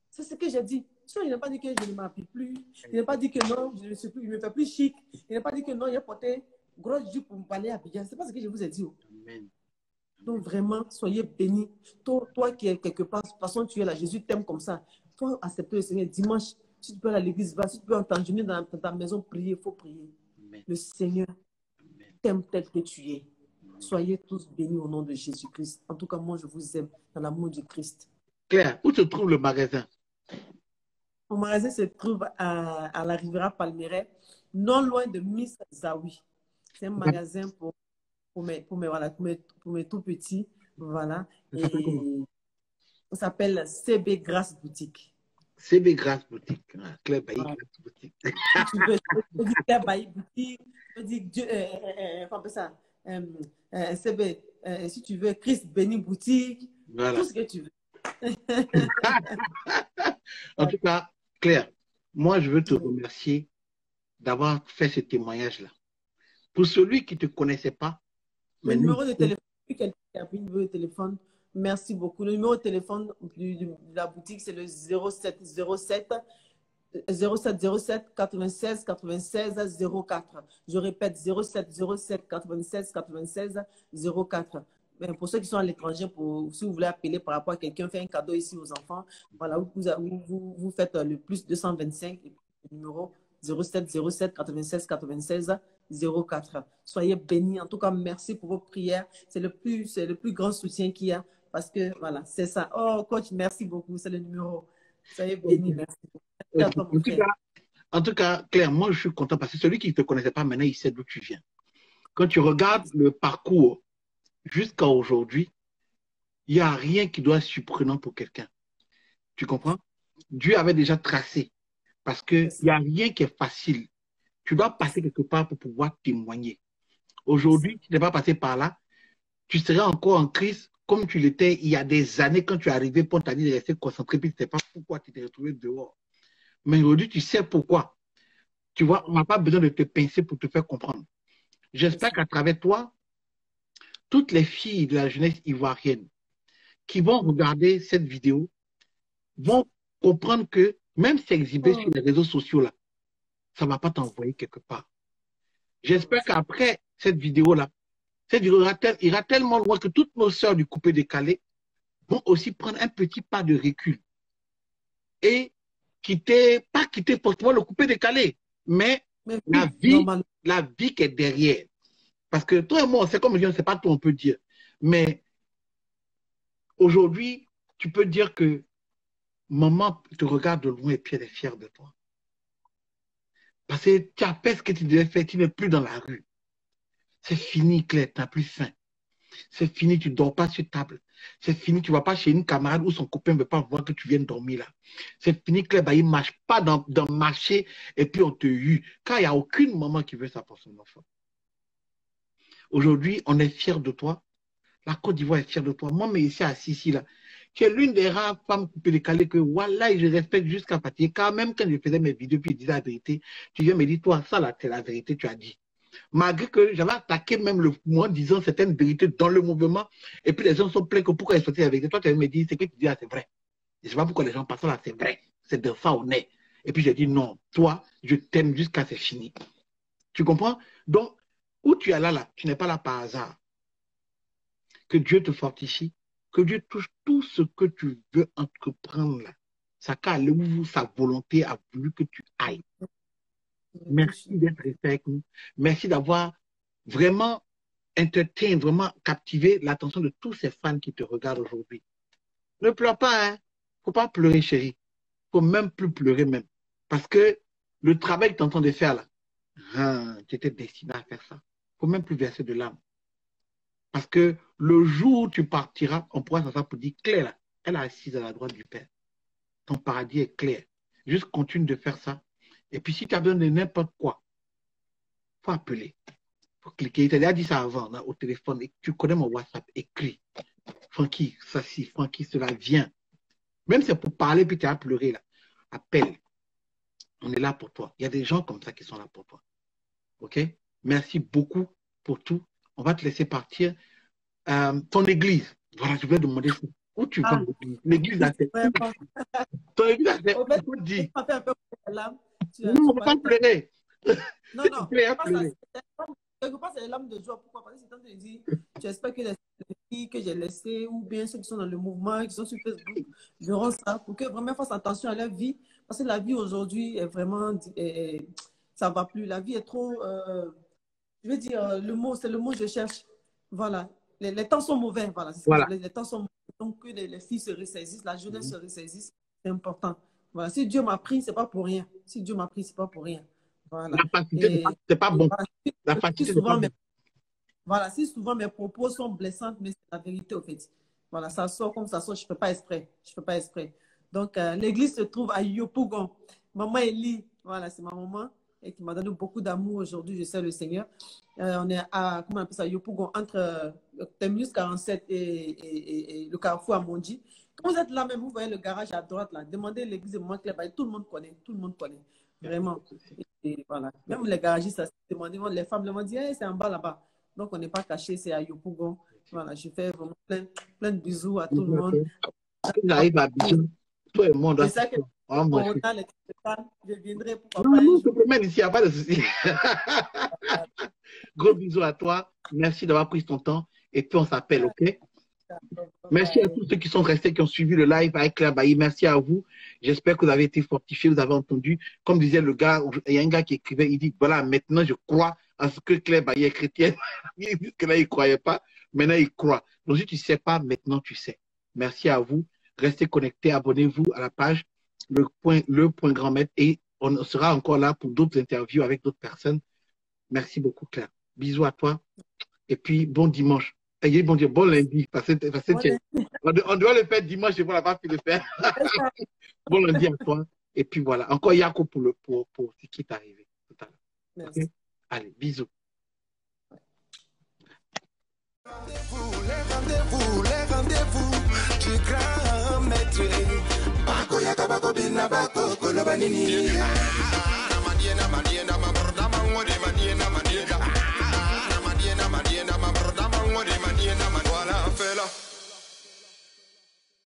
C'est ce que j'ai dit. Je n'ai pas dit que je ne m'habille plus. Je n'ai pas dit que non, je ne me fais plus chic. Je n'ai pas dit que non, il a porté grosse jupe pour me parler à Abidjan. Ce n'est pas ce que je vous ai dit. Amen. Donc vraiment, soyez bénis. Toi qui es quelque part, de toute façon, tu es là. Jésus t'aime comme ça. Toi, accepter le Seigneur. Dimanche, si tu peux aller à l'église, va. Si tu peux entendre dans ta maison prier, il faut prier. Amen. Le Seigneur t'aime tel que tu es. Soyez tous bénis au nom de Jésus-Christ. En tout cas, moi, je vous aime dans l'amour du Christ. Claire, où se trouve le magasin? Mon magasin se trouve à la Riviera Palmeraie, non loin de Miss Zawi. C'est un magasin pour mes tout petits. Voilà. Et ça s'appelle CB Grasse Boutique. CB Grasse Boutique. Claire Bailly Grasse Boutique. Si tu veux, je dis Claire Bailly Boutique. Je dis comment on appelle ça? CB, si tu veux, Christ Béni Boutique. Voilà. Tout ce que tu veux. En tout cas, Claire, moi, je veux te remercier d'avoir fait ce témoignage-là. Pour celui qui ne te connaissait pas, le numéro de téléphone, quelqu'un qui a pris le numéro de téléphone, merci beaucoup. Le numéro de téléphone de la boutique, c'est le 0707 96 96 04. Je répète, 0707 96 96 04. Ben, pour ceux qui sont à l'étranger, si vous voulez appeler par rapport à quelqu'un, faire un cadeau ici aux enfants, voilà, vous faites le plus 225, le numéro 0707 96 96 04. Soyez bénis. En tout cas, merci pour vos prières. C'est le plus grand soutien qu'il y a parce que, voilà, c'est ça. Oh, coach, merci beaucoup. C'est le numéro. Soyez bénis. Merci. En tout cas, Claire, moi, je suis content parce que celui qui ne te connaissait pas, maintenant, il sait d'où tu viens. Quand tu regardes le parcours jusqu'à aujourd'hui, il n'y a rien qui doit être surprenant pour quelqu'un. Tu comprends? Dieu avait déjà tracé. Parce qu'il n'y a rien qui est facile. Tu dois passer quelque part pour pouvoir témoigner. Aujourd'hui, tu n'es pas passé par là. Tu serais encore en crise comme tu l'étais il y a des années quand tu es arrivé pour t'a dit de rester concentré, puis tu ne sais pas pourquoi tu t'es retrouvé dehors. Mais aujourd'hui, tu sais pourquoi. Tu vois, on n'a pas besoin de te pincer pour te faire comprendre. J'espère qu'à travers toi, toutes les filles de la jeunesse ivoirienne qui vont regarder cette vidéo vont comprendre que même si c'est exhibé sur les réseaux sociaux, là, ça ne va pas t'envoyer quelque part. J'espère qu'après cette vidéo-là, cette vidéo ira tellement loin que toutes nos sœurs du coupé décalé vont aussi prendre un petit pas de recul et pas quitter forcément le coupé décalé, mais la vie qui est derrière. Parce que toi et moi, c'est comme je dis, on ne sait pas tout, on peut dire. Mais aujourd'hui, tu peux dire que maman te regarde de loin et puis elle est fière de toi. Parce que tu as fait ce que tu devais faire, tu n'es plus dans la rue. C'est fini, Claire, tu n'as plus faim. C'est fini, tu ne dors pas sur table. C'est fini, tu ne vas pas chez une camarade où son copain ne veut pas voir que tu viennes dormir là. C'est fini, Claire, bah, il ne marche pas dans le marché et puis on te hue. Car il n'y a aucune maman qui veut ça pour son enfant. Aujourd'hui, on est fiers de toi. La Côte d'Ivoire est fière de toi. Moi, mais ici à Sissi, là, tu es l'une des rares femmes coupées décalées que, voilà, je respecte jusqu'à partir. Car même quand je faisais mes vidéos, puis je disais la vérité, tu viens me dire, toi, ça là, c'est la vérité, tu as dit. Malgré que j'avais attaqué même le mouvement en disant certaines vérités dans le mouvement, et puis les gens sont pleins que pourquoi ils sortaient la vérité. Toi, tu me dit, ce que tu dis là, c'est vrai. Je ne sais pas pourquoi les gens passent là, c'est vrai. C'est de ça on est. Et puis j'ai dit, non, toi, je t'aime jusqu'à c'est fini. Tu comprends? Donc, où tu es là, tu n'es pas là par hasard. Que Dieu te fortifie, que Dieu touche tout ce que tu veux entreprendre là. Ça là où sa volonté a voulu que tu ailles. Merci d'être resté avec nous. Merci d'avoir vraiment entertain, vraiment captivé l'attention de tous ces fans qui te regardent aujourd'hui. Ne pleure pas, hein. Faut pas pleurer, chérie. Faut même plus pleurer même. Parce que le travail que tu es en train de faire là, tu étais destiné à faire ça. Faut même plus verser de larmes. Parce que le jour où tu partiras, on pourra s'asseoir pour dire, Claire, là, elle est assise à la droite du Père. Ton paradis est clair. Juste continue de faire ça. Et puis si tu as besoin de n'importe quoi, il faut appeler. Il faut cliquer. Il t'a déjà dit ça avant, là, au téléphone. Et tu connais mon WhatsApp, écris. Francky, ça si, Francky, cela vient. Même si c'est pour parler, puis tu as pleuré, là. Appelle. On est là pour toi. Il y a des gens comme ça qui sont là pour toi. OK? Merci beaucoup pour tout. On va te laisser partir. Ton église. Voilà, je vais demander ça. Où tu vas, l'église à tête. Ton église à tête. On peut dire. Non, on ne va pas pleurer. Non, non. Quelque part, c'est les larmes de joie. Pourquoi? Parce que c'est quand tu dis, tu espères que les filles que j'ai laissées, ou bien ceux qui sont dans le mouvement, qui sont sur Facebook, verront ça, pour que vraiment fassent attention à leur vie. Parce que la vie aujourd'hui est vraiment, ça ne va plus. La vie est trop, je veux dire, c'est le mot que je cherche. Voilà. Les temps sont mauvais. Voilà. Voilà. Les temps sont mauvais. Donc, que les filles se ressaisissent, la jeunesse se ressaisisse, c'est important. Voilà. Si Dieu m'a pris, ce n'est pas pour rien. Si Dieu m'a pris, ce n'est pas pour rien. Voilà. La facilité, c'est pas bon. Voilà. La facilité, c'est pas bon. Voilà, si souvent mes propos sont blessants, mais c'est la vérité au fait. Voilà, ça sort comme ça sort, je ne fais pas exprès. Je fais pas exprès. Donc, l'église se trouve à Yopougon. Maman Elie, voilà, c'est ma maman et qui m'a donné beaucoup d'amour aujourd'hui, je sais le Seigneur. On est à, comment on appelle ça, Yopougon, entre Terminus 47 et le carrefour à Mondi. Quand vous êtes là même, vous voyez le garage à droite là, demandez l'église de Maman Claire, tout le monde connaît, tout le monde connaît. Vraiment. Et voilà. Même les garagistes, ça se demandent, les femmes leur disent, hey, c'est en bas là-bas. Donc, on n'est pas caché, c'est à Yopougon. Voilà, je fais vraiment plein de bisous à tout le monde. J'arrive à Abidjan. Tout le monde. C'est ça que je viendrai pour non, non, je te promets, ici, il n'y a pas de souci. Gros bisous à toi. Merci d'avoir pris ton temps. Et puis, on s'appelle, OK? Merci à tous ceux qui sont restés, qui ont suivi le live avec Claire Bailly. Merci à vous. J'espère que vous avez été fortifiés, vous avez entendu. Comme disait le gars, il y a un gars qui écrivait, il dit, voilà, maintenant je crois à ce que Claire Bailly est chrétienne. Il dit que là, il ne croyait pas. Maintenant, il croit. Donc, si tu ne sais pas, maintenant tu sais. Merci à vous. Restez connectés, abonnez-vous à la page le point grand maître et on sera encore là pour d'autres interviews avec d'autres personnes. Merci beaucoup, Claire. Bisous à toi. Et puis, bon dimanche. Et bon Dieu, bon lundi. Bon lundi. On doit le faire dimanche et on n'a pas pu le faire. Bon lundi à toi. Et puis voilà. Encore Yako pour ce qui est arrivé tout à l'heure. Merci. Okay? Allez, bisous. Les rendez-vous du grand maître. Bako yaka bako bina bako kolobanini. Madiena madiena ma borda mangode madiena madiena. Madiena madiena ma borda mangode madiena madiena.